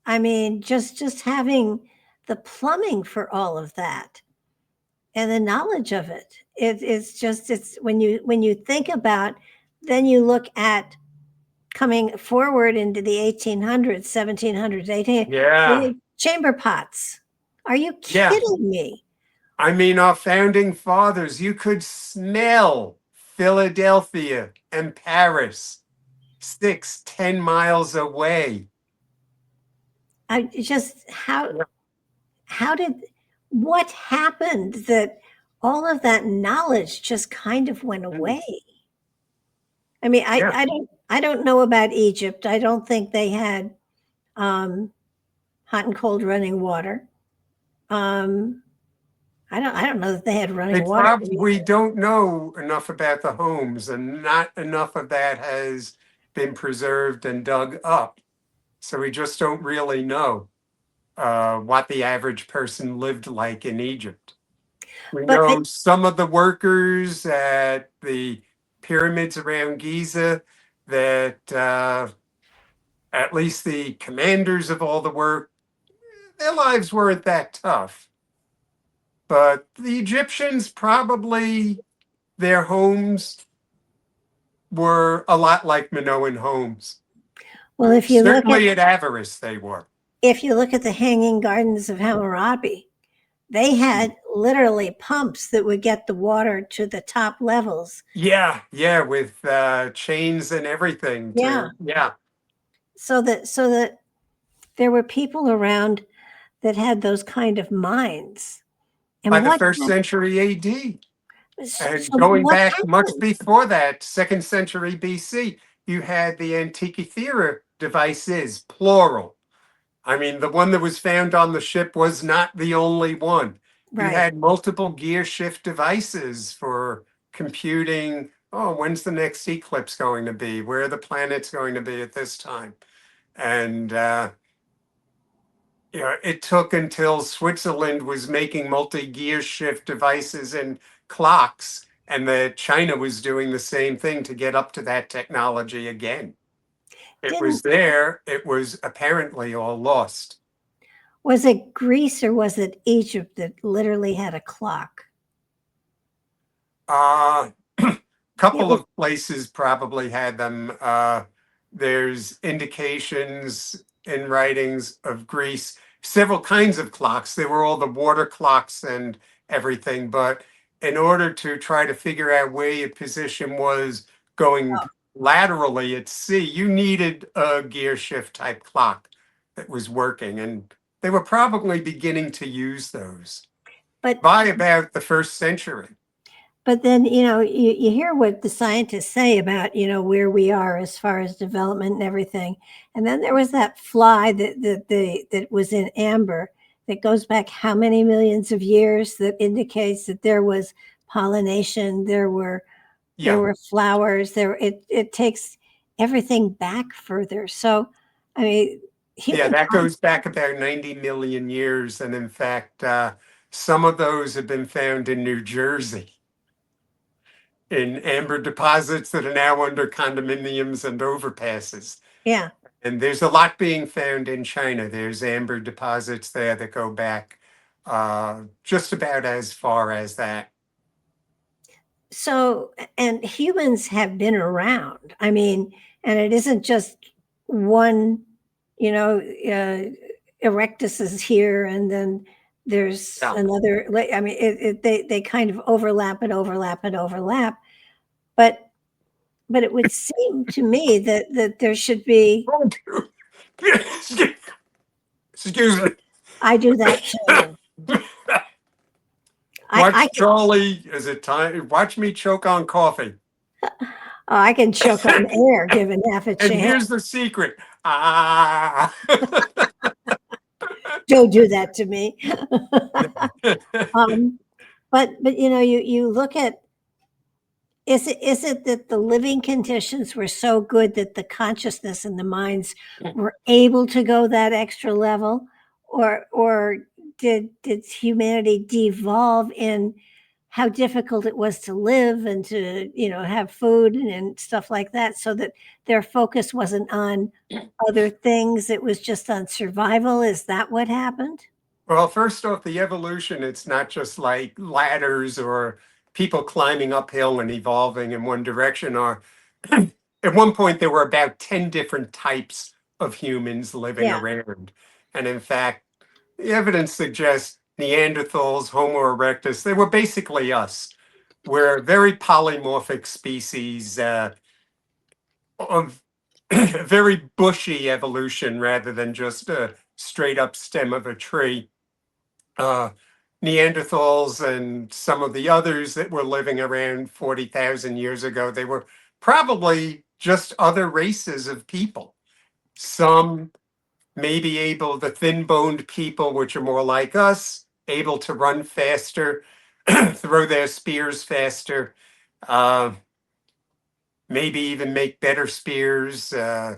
I mean, just having the plumbing for all of that and the knowledge of it. It's when you think about, then you look at coming forward into the 1800s, 1700s, 1800s, Yeah, chamber pots. Are you yeah. kidding me? I mean, our founding fathers, you could smell Philadelphia and Paris 6, 10 miles away. I just what happened that all of that knowledge just kind of went away? I mean, I don't know about Egypt. I don't think they had hot and cold running water. I don't know that they had running water. We don't know enough about the homes, and not enough of that has been preserved and dug up. So we just don't really know what the average person lived like in Egypt. We But know some of the workers at the pyramids around Giza that at least the commanders of all the work, their lives weren't that tough. But the Egyptians probably, their homes were a lot like Minoan homes. well, Certainly at Avaris they were. if you look at the Hanging Gardens of Hammurabi, they had literally pumps that would get the water to the top levels. Yeah, with chains and everything. Yeah. So that there were people around that had those kind of minds. And By the what first happened? century AD. And So going what back much happened? before that, second century BC, you had the Antikythera devices, plural. I mean, the one that was found on the ship was not the only one. You Right. had multiple gear shift devices for computing. Oh, when's the next eclipse going to be? Where are the planets going to be at this time? And it took until Switzerland was making multi-gear shift devices and clocks, and that China was doing the same thing to get up to that technology again. It was there. It was apparently all lost. Was it Greece or was it Egypt that literally had a clock? Couple of places probably had them. There's indications in writings of Greece, several kinds of clocks. They were all the water clocks and everything, but in order to try to figure out where your position was going laterally at sea, you needed a gear shift type clock that was working, and they were probably beginning to use those by about the first century. But then, you hear what the scientists say about, where we are as far as development and everything. And then there was that fly that was in amber that goes back how many millions of years, that indicates that there was pollination, there were flowers, it takes everything back further. So, I mean, that goes back about 90 million years. And in fact, some of those have been found in New Jersey in amber deposits that are now under condominiums and overpasses. Yeah. And there's a lot being found in China. There's amber deposits there that go back just about as far as that. So, and humans have been around. I mean, and it isn't just one, Erectus is here, and then there's another. I mean, they kind of overlap. But it would seem to me that there should be. Excuse me. I do that too. Watch Charlie. Is it time? Watch me choke on coffee. Oh, I can choke on air given half a chance. And here's the secret. Don't do that to me. But you look at, is it that the living conditions were so good that the consciousness and the minds were able to go that extra level, or did humanity devolve in how difficult it was to live and to have food and stuff like that, so that their focus wasn't on other things, it was just on survival? Is that what happened? Well, first off, the evolution, it's not just like ladders or people climbing uphill and evolving in one direction. Or at one point there were about 10 different types of humans living around. And in fact, the evidence suggests Neanderthals, Homo erectus, they were basically us. We're a very polymorphic species of very bushy evolution rather than just a straight up stem of a tree. Neanderthals and some of the others that were living around 40,000 years ago, they were probably just other races of people. Some maybe the thin-boned people, which are more like us, able to run faster, throw their spears faster, maybe even make better spears. High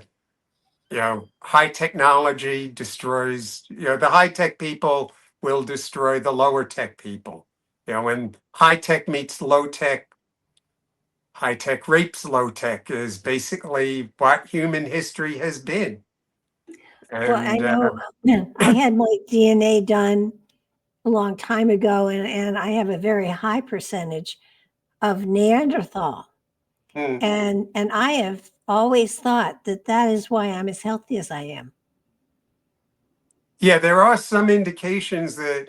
technology destroys, the high-tech people will destroy the lower tech people. When high tech meets low tech, high tech rapes low tech is basically what human history has been. Well, I And know I had my DNA done a long time ago, and I have a very high percentage of Neanderthal. hmm. And I have always thought that that is why I'm as healthy as I am. Yeah, there are some indications that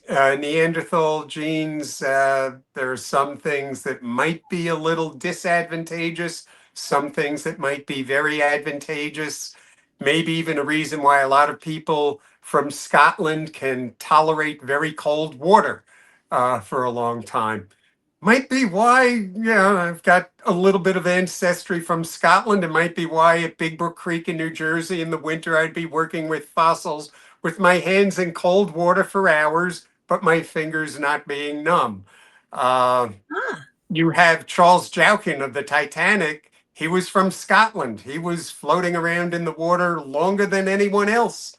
Neanderthal genes, there are some things that might be a little disadvantageous, some things that might be very advantageous, maybe even a reason why a lot of people from Scotland can tolerate very cold water for a long time. Might be why, I've got a little bit of ancestry from Scotland. It might be why at Big Brook Creek in New Jersey in the winter I'd be working with fossils with my hands in cold water for hours, but my fingers not being numb. Uh, Ah, you have Charles Jowkin of the Titanic. He was from Scotland. He was floating around in the water longer than anyone else.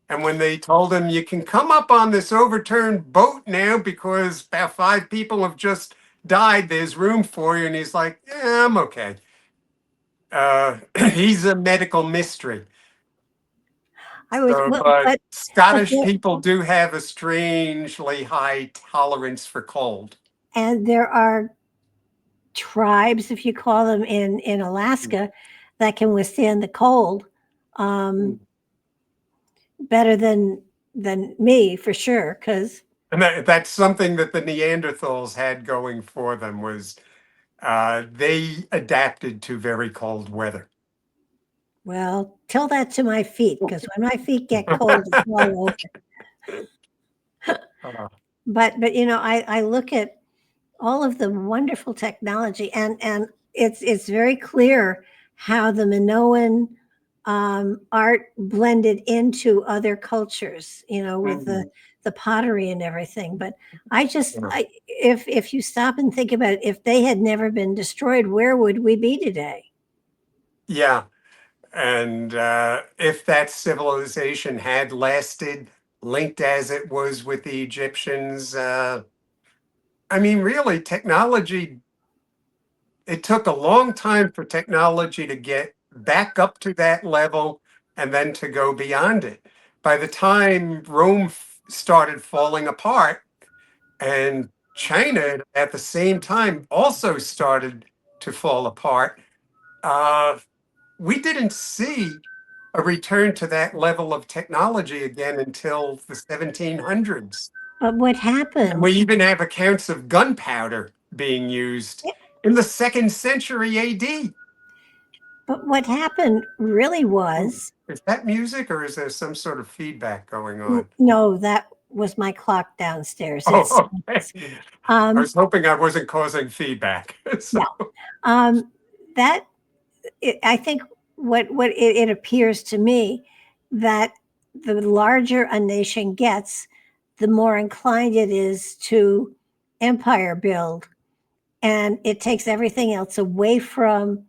And when they told him, you can come up on this overturned boat now because about 5 people have just died, there's room for you. And he's like, yeah, I'm okay. He's a medical mystery. I was So, well, but but Scottish there, people do have a strangely high tolerance for cold. and there are tribes, if you call them, in Alaska that can withstand the cold um, better than me for sure. Because And that's something that the Neanderthals had going for them was they adapted to very cold weather. well, tell that to my feet because when my feet get cold, it's all over. Uh, But I look at all of the wonderful technology, and it's very clear how the Minoan art blended into other cultures, with the pottery and everything. But if you stop and think about it, if they had never been destroyed, where would we be today? yeah. And if that civilization had lasted, linked as it was with the Egyptians, I mean, really, technology, it took a long time for technology to get back up to that level and then to go beyond it. By the time Rome started falling apart and China at the same time also started to fall apart, uh, we didn't see a return to that level of technology again until the 1700s. But what And happened? we even have accounts of gunpowder being used in the second century AD. But what happened really was Is that music or is there some sort of feedback going on? no, that was my clock downstairs. It's Oh, okay. I um, was hoping I wasn't causing feedback. So, no, um, that I think what it appears to me that the larger a nation gets, the more inclined it is to empire build, and it takes everything else away from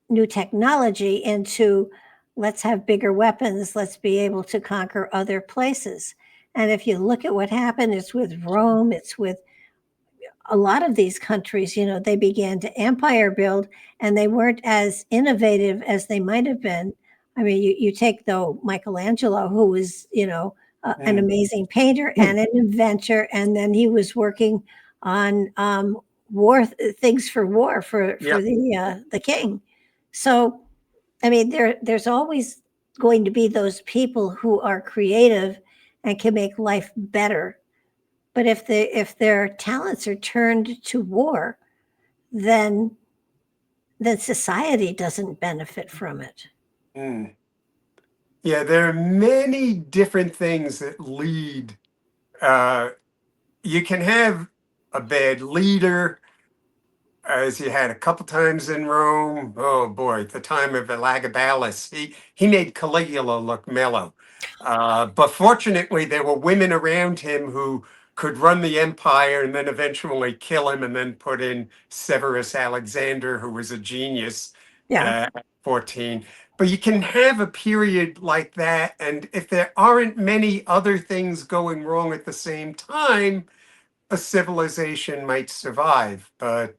new technology into let's have bigger weapons, let's be able to conquer other places. And if you look at what happened, it's with Rome, it's with a lot of these countries, they began to empire build and they weren't as innovative as they might have been. I mean, you take though Michelangelo, who was, an mm, amazing painter and an inventor, and then he was working on war things for war for yeah. the king. So, I mean, there's always going to be those people who are creative and can make life better, but if their talents are turned to war, then society doesn't benefit from it. Mm. Yeah, there are many different things that lead. Uh, you can have a bad leader, as you had a couple times in Rome. Oh boy, at the time of Elagabalus, he made Caligula look mellow. But fortunately, there were women around him who could run the empire and then eventually kill him and then put in Severus Alexander, who was a genius Yeah. at 14. But you can have a period like that, and if there aren't many other things going wrong at the same time, a civilization might survive, but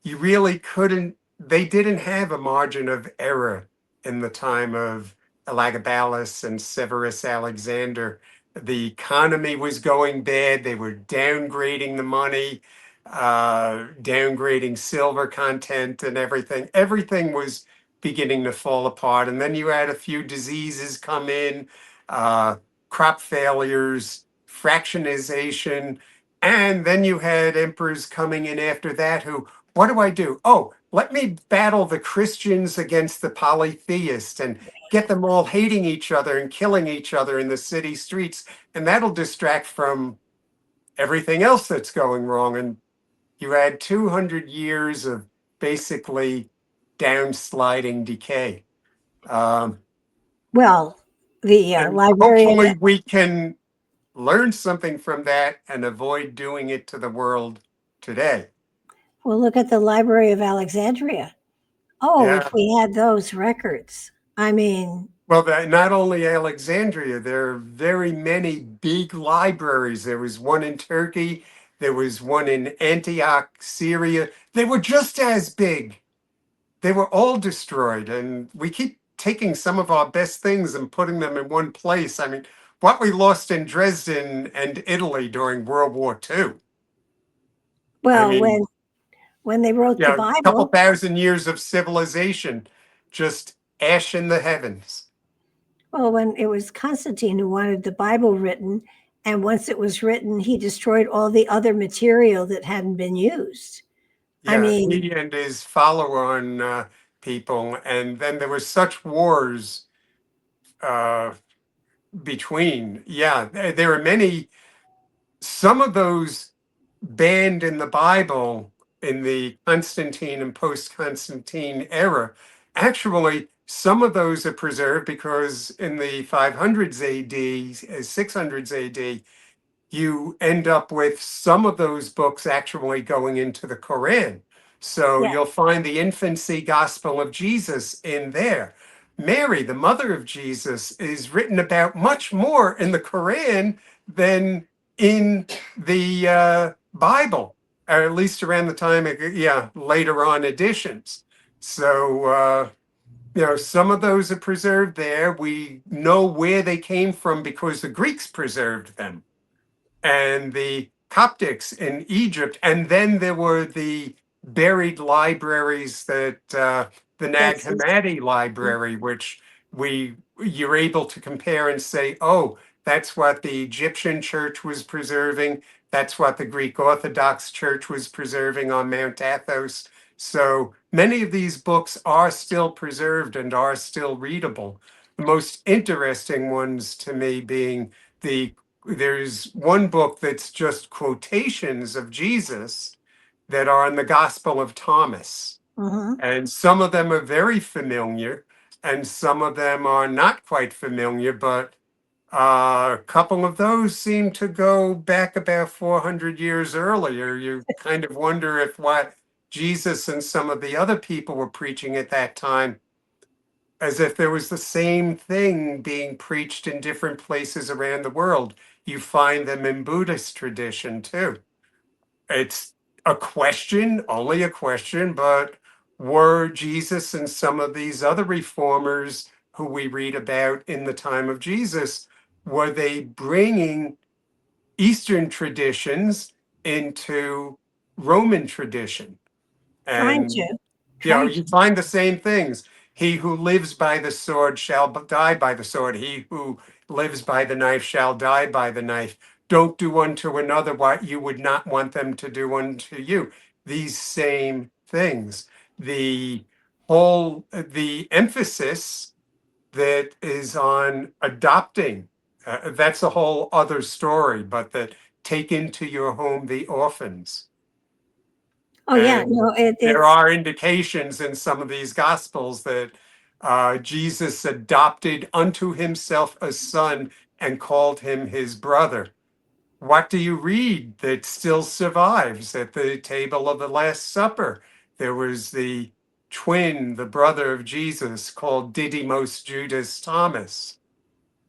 you really couldn't, they didn't have a margin of error in the time of Elagabalus and Severus Alexander. The economy was going bad. They were downgrading the money, downgrading silver content and everything. Everything was beginning to fall apart. And then you had a few diseases come in, crop failures, fractionization, and then you had emperors coming in after that who, what do I do? Oh, let me battle the Christians against the polytheists and get them all hating each other and killing each other in the city streets. And that'll distract from everything else that's going wrong. And you had 200 years of basically downsliding decay. Well, the And library, hopefully we can learn something from that and avoid doing it to the world today. well, look at the Library of Alexandria. Oh, Yeah. if we had those records. I mean, Well, not only Alexandria, there are very many big libraries. There was one in Turkey. There was one in Antioch, Syria. They were just as big. They were all destroyed. And we keep taking some of our best things and putting them in one place. I mean, what we lost in Dresden and Italy during World War II. well, I mean, when they wrote the yeah, a couple Bible, thousand years of civilization, just ash in the heavens. well, when it was Constantine who wanted the Bible written, and once it was written, he destroyed all the other material that hadn't been used. I Yeah, mean, he and his follow-on people, and then there were such wars uh, between. Yeah, there are many. Some of those banned in the Bible in the Constantine and post-Constantine era. Actually, some of those are preserved because in the 500s AD, 600s AD, you end up with some of those books actually going into the Quran. So yeah, you'll find the infancy gospel of Jesus in there. Mary, the mother of Jesus, is written about much more in the Quran than in the Bible, or at least around the time, later on editions. So, some of those are preserved there. We know where they came from because the Greeks preserved them and the Coptics in Egypt. And then there were the buried libraries that the Nag that's Hammadi library, which you're able to compare and say, oh, that's what the Egyptian church was preserving. That's what the Greek Orthodox Church was preserving on Mount Athos. So many of these books are still preserved and are still readable. The most interesting ones to me being there's one book that's just quotations of Jesus that are in the Gospel of Thomas. mhm. And some of them are very familiar, and some of them are not quite familiar, but a couple of those seem to go back about 400 years earlier. You kind of wonder if what Jesus and some of the other people were preaching at that time, as if there was the same thing being preached in different places around the world. You find them in Buddhist tradition too. It's a question, only a question, but were Jesus and some of these other reformers who we read about in the time of Jesus, were they bringing Eastern traditions into Roman tradition? Trying And to, trying you to. find the same things. He who lives by the sword shall die by the sword. He who lives by the knife shall die by the knife. Don't do unto another what you would not want them to do unto you. These same things. The emphasis that is on adopting, that's a whole other story, but that take into your home the orphans. Oh yeah, And no, there it's are indications in some of these gospels that Jesus adopted unto himself a son and called him his brother. What do you read that still survives at the table of the Last Supper? There was the twin, the brother of Jesus, called Didymus Judas Thomas,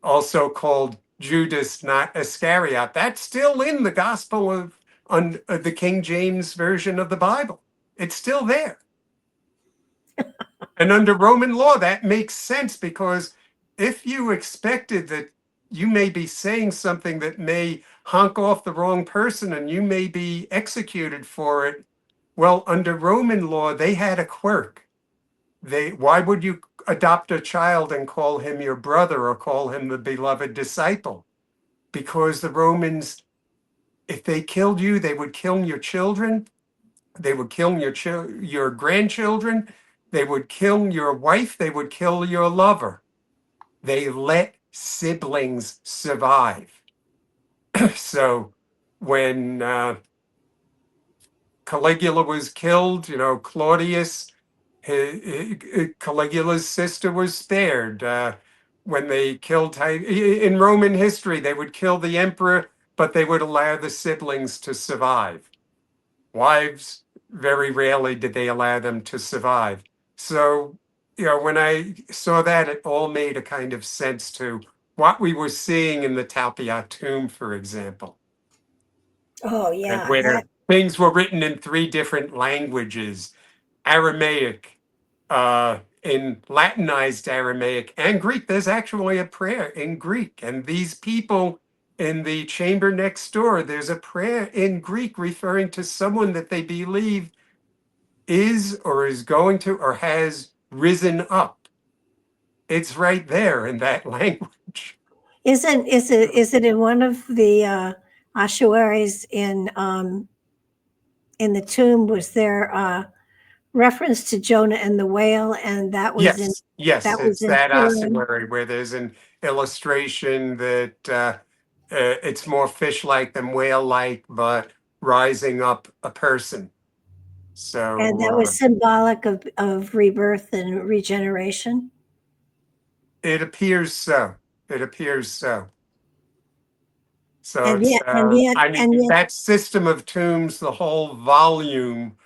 also called Judas, not Iscariot. That's still in the Gospel of on the King James version of the Bible. It's still there. And under Roman law, that makes sense, because if you expected that you may be saying something that may honk off the wrong person and you may be executed for it, well, under Roman law, they had a quirk. Why would you adopt a child and call him your brother or call him the beloved disciple? Because the Romans, if they killed you, they would kill your children. They would kill your grandchildren. They would kill your wife. They would kill your lover. They let siblings survive. So when Caligula was killed, Claudius, Caligula's sister was spared. When they killed, in Roman history, they would kill the emperor, but they would allow the siblings to survive. Wives, very rarely did they allow them to survive. So, when I saw that, it all made a kind of sense to what we were seeing in the Talpiot tomb, for example. Oh, yeah. And where things were written in 3 different languages: Aramaic, in Latinized Aramaic, and Greek. There's actually a prayer in Greek. And these people in the chamber next door, there's a prayer in Greek referring to someone that they believe is or is going to or has risen up. It's right there in that language. Is it in one of the ossuaries in the tomb? Was there a reference to Jonah and the whale, and that was yes, that it's was that in ossuary where there's an illustration that it's more fish-like than whale-like, but rising up a person. So and that was symbolic of rebirth and regeneration. it appears so. It appears so. So And it's, yet, that system of tombs, the whole volume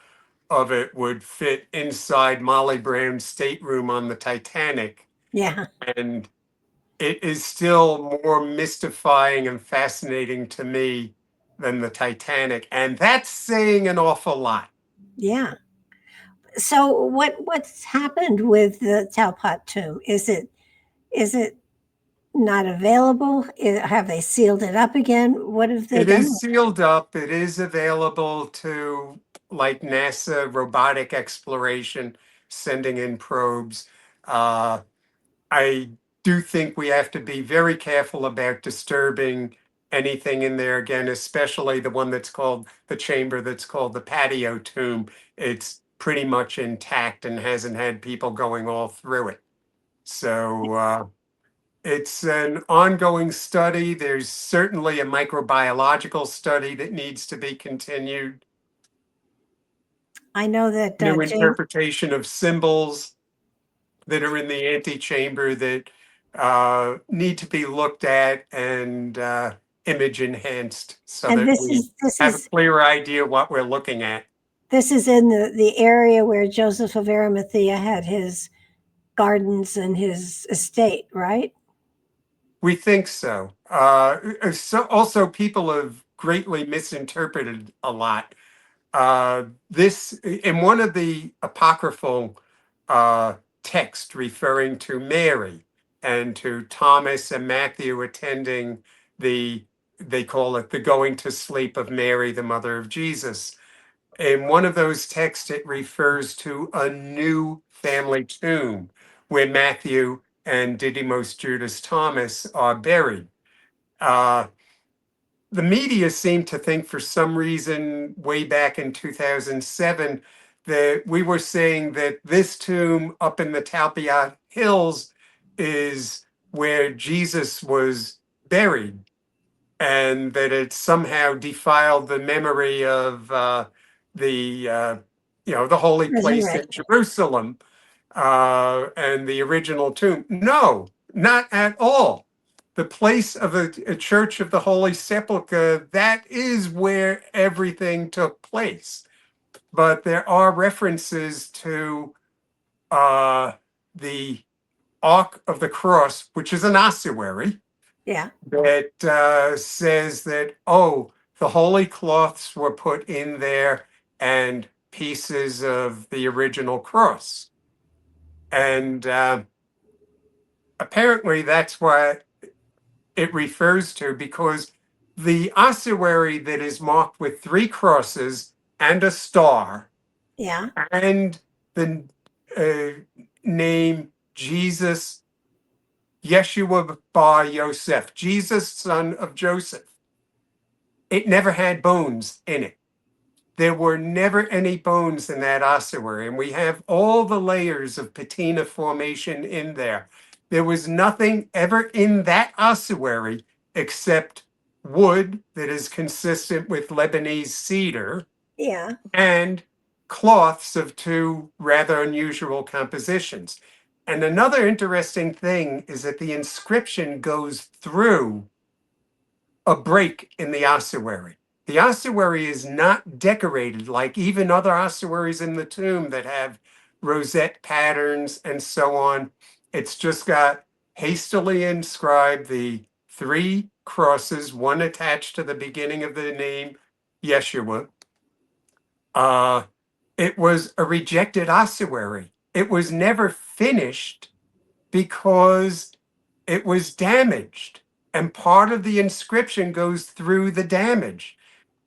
of it would fit inside Molly Brown's stateroom on the Titanic. yeah. And it is still more mystifying and fascinating to me than the Titanic. And that's saying an awful lot. Yeah. So what's happened with the Talpiot tomb? Is it not available? Have they sealed it up again? What have they It done? is sealed up. It is available to, like, NASA robotic exploration, sending in probes. I do think we have to be very careful about disturbing anything in there again, especially the one that's called the chamber that's called the patio tomb. It's pretty much intact and hasn't had people going all through it. So it's an ongoing study. There's certainly a microbiological study that needs to be continued. I know that New James, interpretation of symbols that are in the antechamber that need to be looked at and image enhanced so and that we have a clear idea what we're looking at. This is in the area where Joseph of Arimathea had his gardens and his estate, right? We think so. Also, people have greatly misinterpreted a lot. This, in one of the apocryphal texts referring to Mary and to Thomas and Matthew attending they call it the going to sleep of Mary, the mother of Jesus. In one of those texts, it refers to a new family tomb where Matthew and Didymus Judas Thomas are buried. The media seemed to think, for some reason, way back in 2007, that we were saying that this tomb up in the Talpiot Hills is where Jesus was buried, and that it somehow defiled the memory of the holy place in Jerusalem and the original tomb. No, not at all. The place of a church of the Holy Sepulchre, that is where everything took place. But there are references to the Ark of the Cross, which is an ossuary. Yeah. That says that, oh, the holy cloths were put in there and pieces of the original cross. And apparently that's what it refers to, because the ossuary that is marked with 3 crosses and a star Yeah. and the name Jesus, Yeshua bar Yosef, Jesus, son of Joseph, it never had bones in it. There were never any bones in that ossuary, and we have all the layers of patina formation in there. There was nothing ever in that ossuary except wood that is consistent with Lebanese cedar Yeah. and cloths of 2 rather unusual compositions. And another interesting thing is that the inscription goes through a break in the ossuary. The ossuary is not decorated like even other ossuaries in the tomb that have rosette patterns and so on. It's just got hastily inscribed the 3 crosses, one attached to the beginning of the name Yeshua. It was a rejected ossuary. It was never finished because it was damaged. And part of the inscription goes through the damage.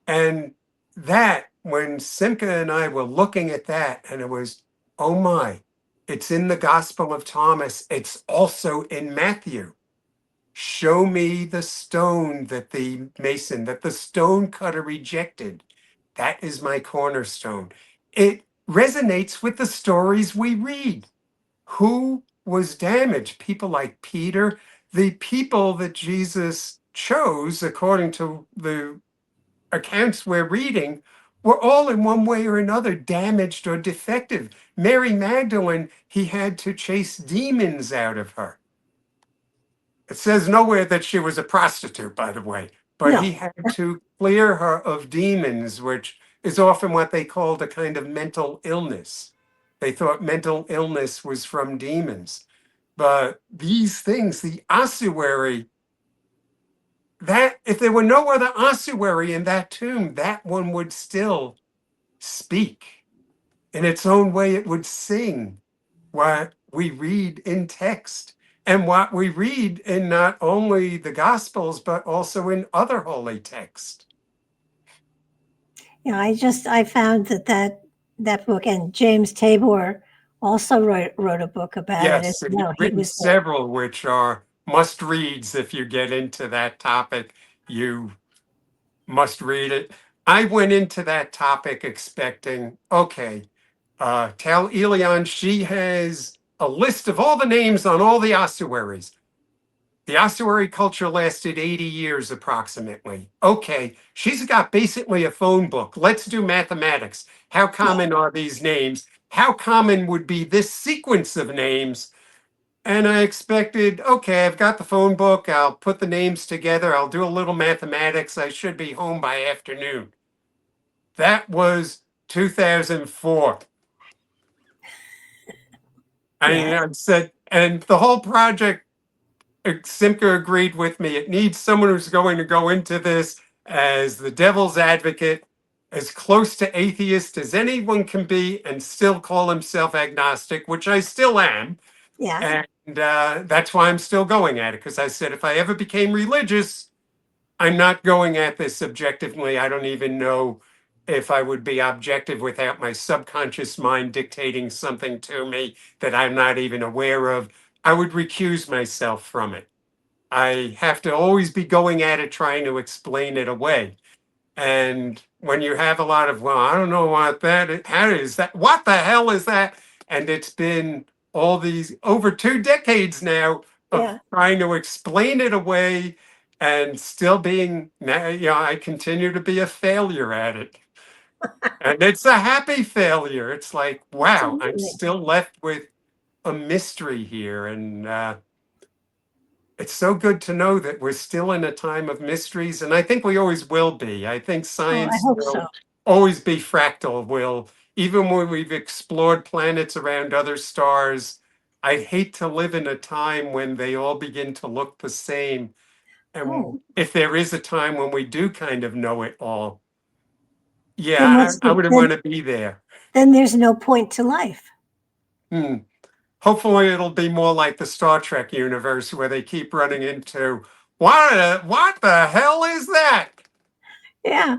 And that, when Simca and I were looking at that, and it was, oh my, it's in the Gospel of Thomas. It's also in Matthew. Show me the stone that the stone cutter rejected. That is my cornerstone. It resonates with the stories we read. Who was damaged? People like Peter, the people that Jesus chose, according to the accounts we're reading, were all in one way or another damaged or defective. Mary Magdalene, he had to chase demons out of her. It says nowhere that she was a prostitute, by the way, but No. he had to clear her of demons, which is often what they called a kind of mental illness. They thought mental illness was from demons. But these things, the ossuary, that if there were no other ossuary in that tomb, that one would still speak. In its own way, it would sing what we read in text and what we read in not only the Gospels, but also in other holy texts. You know, I found that book, and James Tabor also wrote a book about it as Yes, and well. you've He written was there. several which are must reads. If you get into that topic, you must read it. I went into that topic expecting, okay, tell Elian she has a list of all the names on all the ossuaries. The ossuary culture lasted 80 years approximately. Okay, she's got basically a phone book. Let's do mathematics. How common are these names? How common would be this sequence of names? And I expected, okay, I've got the phone book. I'll put the names together. I'll do a little mathematics. I should be home by afternoon. That was 2004. Yeah. I said, and the whole project, Simca agreed with me. It needs someone who's going to go into this as the devil's advocate, as close to atheist as anyone can be, and still call himself agnostic, which I still am. Yeah. And that's why I'm still going at it, because I said if I ever became religious, I'm not going at this objectively. I don't even know if I would be objective without my subconscious mind dictating something to me that I'm not even aware of. I would recuse myself from it. I have to always be going at it, trying to explain it away. And when you have a lot of, well, I don't know what that is, how is that? What the hell is that? And it's been all these over 2 decades now of Yeah. trying to explain it away and still being, I continue to be a failure at it. And it's a happy failure. It's like, wow, I'm Absolutely. still left with a mystery here. And it's so good to know that we're still in a time of mysteries. And I think we always will be. I think Oh, I science hope so. will always be fractal. Even when we've explored planets around other stars, I'd hate to live in a time when they all begin to look the same. And Oh, if there is a time when we do kind of know it all, then yeah, what's I the, wouldn't want to be there. then there's no point to life. Hmm. Hopefully, it'll be more like the Star Trek universe where they keep running into what the hell is that? Yeah.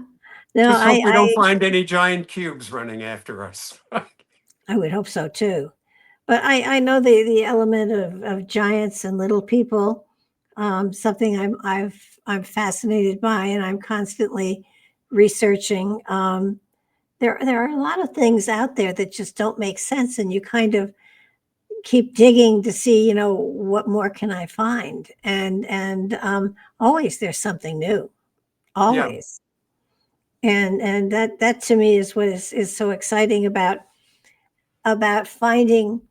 No, Just hope we don't I find any giant cubes running after us. I would hope so too. But I know the element of giants and little people, something I'm fascinated by, and I'm constantly researching. There are a lot of things out there that just don't make sense, and you kind of keep digging to see, what more can I find, and always there's something new, Yeah, always, and that to me is what is so exciting about finding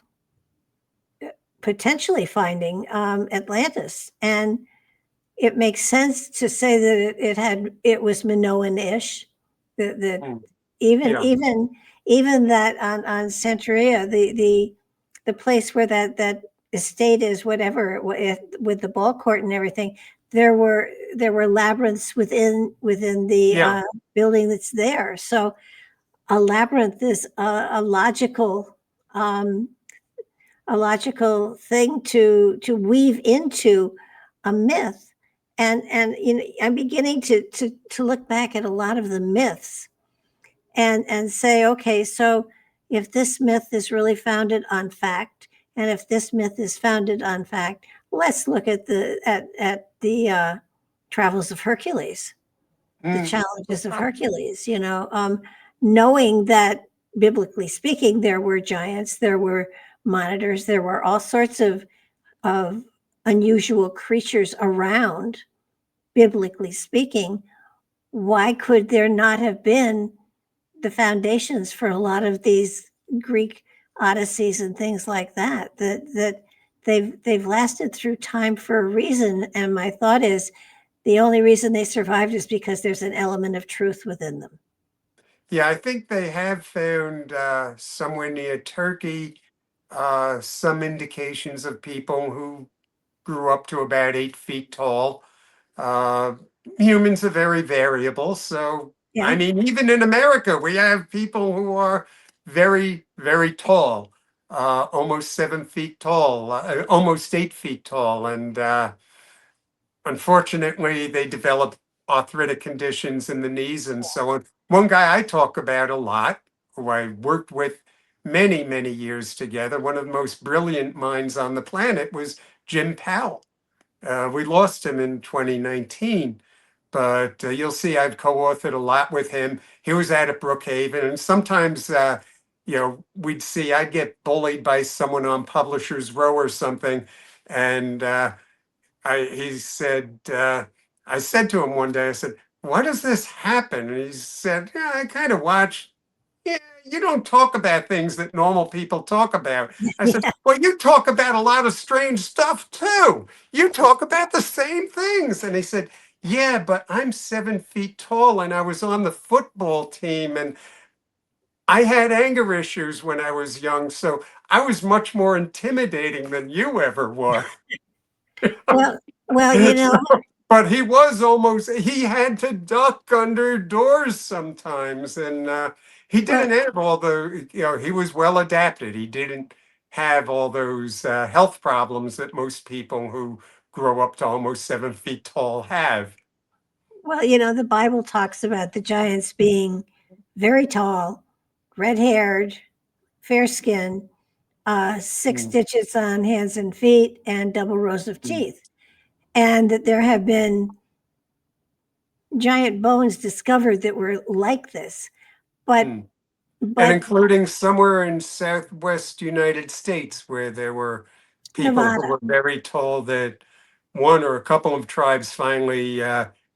potentially finding Atlantis. And it makes sense to say that it was Minoan-ish. That mm, even yeah, even even that on Centuria, the place where that estate is, whatever with the ball court and everything. There were labyrinths within the yeah. building that's there. So a labyrinth is um, a logical thing to weave into a myth. And I'm beginning to look back at a lot of the myths and say, okay, so if this myth is really founded on fact, and if this myth is founded on fact, let's look at the travels of Hercules, the Mm, challenges of Hercules. Knowing that biblically speaking, there were giants, there were monitors, there were all sorts of unusual creatures around, biblically speaking. Why could there not have been the foundations for a lot of these Greek odysseys and things like that? That they've lasted through time for a reason. And my thought is the only reason they survived is because there's an element of truth within them. yeah, I think they have found somewhere near Turkey some indications of people who grew up to about 8 feet tall. Uh, Humans are very variable. So, I Yeah. mean, even in America, we have people who are very, very tall, almost 7 feet tall, almost 8 feet tall. And unfortunately, they develop arthritic conditions in the knees and so on. One guy I talk about a lot, who I worked with many, many years together, one of the most brilliant minds on the planet was Jim Powell. We lost him in 2019, but you'll see I've co-authored a lot with him. He was out at Brookhaven, and sometimes, we'd see I'd get bullied by someone on Publishers Row or something, and he said, I said to him one day, I said, "Why does this happen?" And he said, "Yeah, I kind of watch. Yeah, you don't talk about things that normal people talk about." I said, Yeah. "Well, you talk about a lot of strange stuff too. You talk about the same things." And he said, "Yeah, but I'm 7 feet tall and I was on the football team and I had anger issues when I was young. So I was much more intimidating than you ever were." Well, well, But he had to duck under doors sometimes. And he well, didn't have all he was well adapted. He didn't have all those health problems that most people who grow up to almost 7 feet tall have. the Bible talks about the giants being very tall, red-haired, fair-skinned, six Mm, stitches on hands and feet, and double rows of mm, teeth, and that there have been giant bones discovered that were like this. But mm. And but including somewhere in Southwest United States where there were people who Nevada, were very tall that one or a couple of tribes finally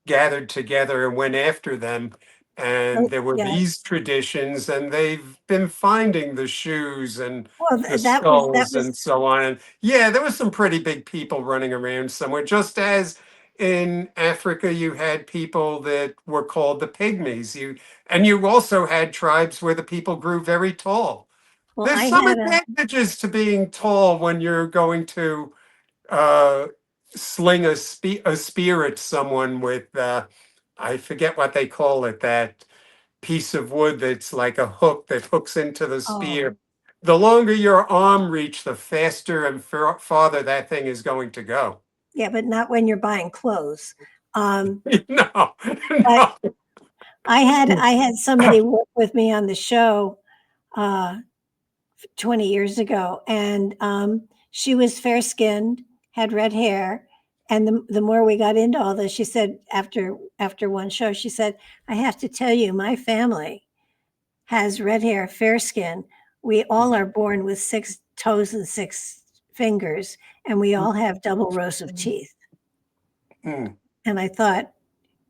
gathered together and went after them. And oh, there were yeah. these traditions, and they've been finding the shoes and Well, the that skulls was and so on. And yeah, there was some pretty big people running around somewhere, just as in Africa you had people that were called the pygmies. You also had tribes where the people grew very tall. well. There's I some had a advantages to being tall when you're going to uh, sling a spear at someone with, I forget what they call it, that piece of wood that's like a hook that hooks into the spear. The longer your arm reach, the faster and farther that thing is going to go. Yeah, but not when you're buying clothes. No, But no. I had somebody work with me on the show 20 years ago, and she was fair skinned, had red hair. And the more we got into all this, she said after one show, she said, I have to tell you, my family has red hair, fair skin. We all are born with 6 toes and 6 fingers, and we all have double rows of teeth. Mm. And I thought,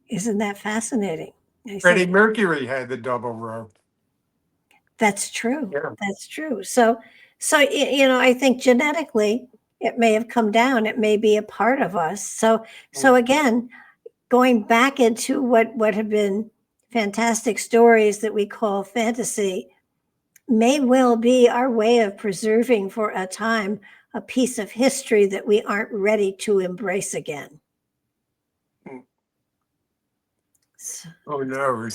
isn't that fascinating? Freddie Mercury had the double row. That's true. Yeah. That's true. So, I think genetically it may have come down. It may be a part of us. So again, going back into what have been fantastic stories that we call fantasy may well be our way of preserving for a time a piece of history that we aren't ready to embrace again. Oh no.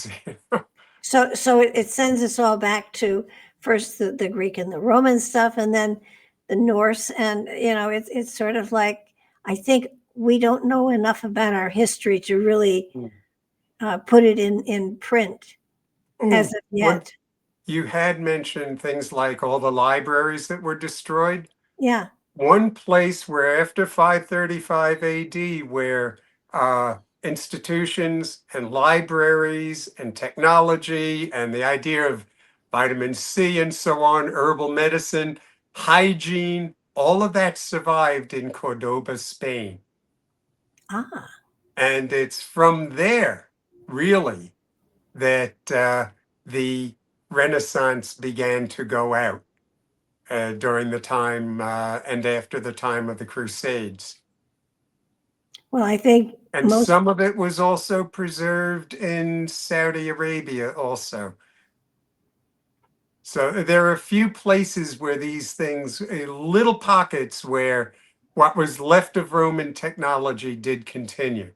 So it sends us all back to first the Greek and the Roman stuff, and then the Norse. And, it's sort of like, I think we don't know enough about our history to really put it in print as of yet. You had mentioned things like all the libraries that were destroyed. Yeah. One place where after 535 AD, where institutions and libraries and technology and the idea of vitamin C and so on, herbal medicine, hygiene, all of that survived in Cordoba, Spain. And it's from there, really, that the Renaissance began to go out during the time and after the time of the Crusades. Well, I think some of it was also preserved in Saudi Arabia also. So there are a few places where these things, little pockets where what was left of Roman technology did continue.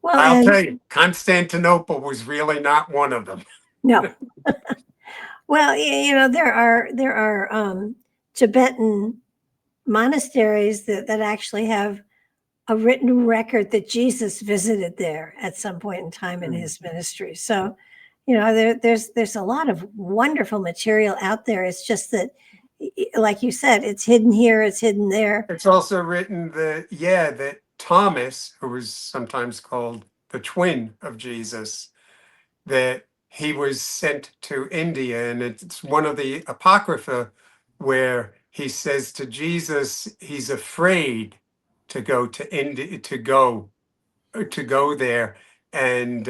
Well, I'll tell you, Constantinople was really not one of them. No. Well, there are Tibetan monasteries that actually have a written record that Jesus visited there at some point in time in his ministry. So, there's a lot of wonderful material out there. It's just that, like you said, it's hidden here, it's hidden there. It's also written that Thomas, who was sometimes called the twin of Jesus, that he was sent to India, and it's one of the Apocrypha where he says to Jesus, he's afraid to go to India, to go there, and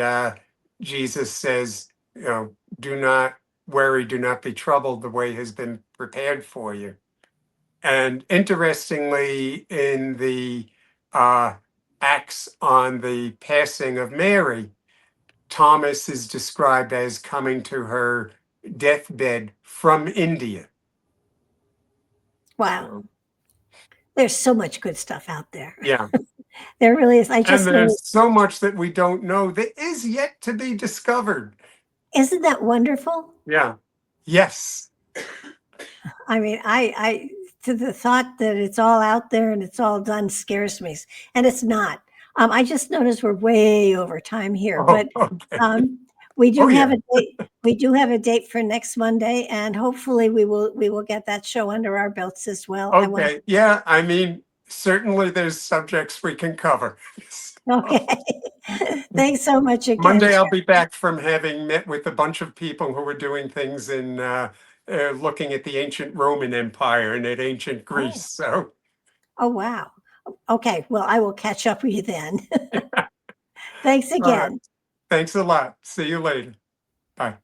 Jesus says, do not worry, do not be troubled. The way has been prepared for you. And interestingly, in the Acts on the passing of Mary, Thomas is described as coming to her deathbed from India. Wow. There's so much good stuff out there. Yeah. There really is. And there's so much that we don't know that is yet to be discovered. Isn't that wonderful? Yeah. Yes. I mean, I to the thought that it's all out there and it's all done scares me. And it's not. I just noticed we're way over time here, but we do have a date. We do have a date for next Monday, and hopefully we will get that show under our belts as well. Okay. Yeah. I mean, certainly there's subjects we can cover. Okay. Thanks so much again. Monday I'll be back from having met with a bunch of people who were doing things in looking at the ancient Roman Empire and at ancient Greece. Oh, wow. Okay. Well, I will catch up with you then. Thanks again. Thanks a lot. See you later. Bye.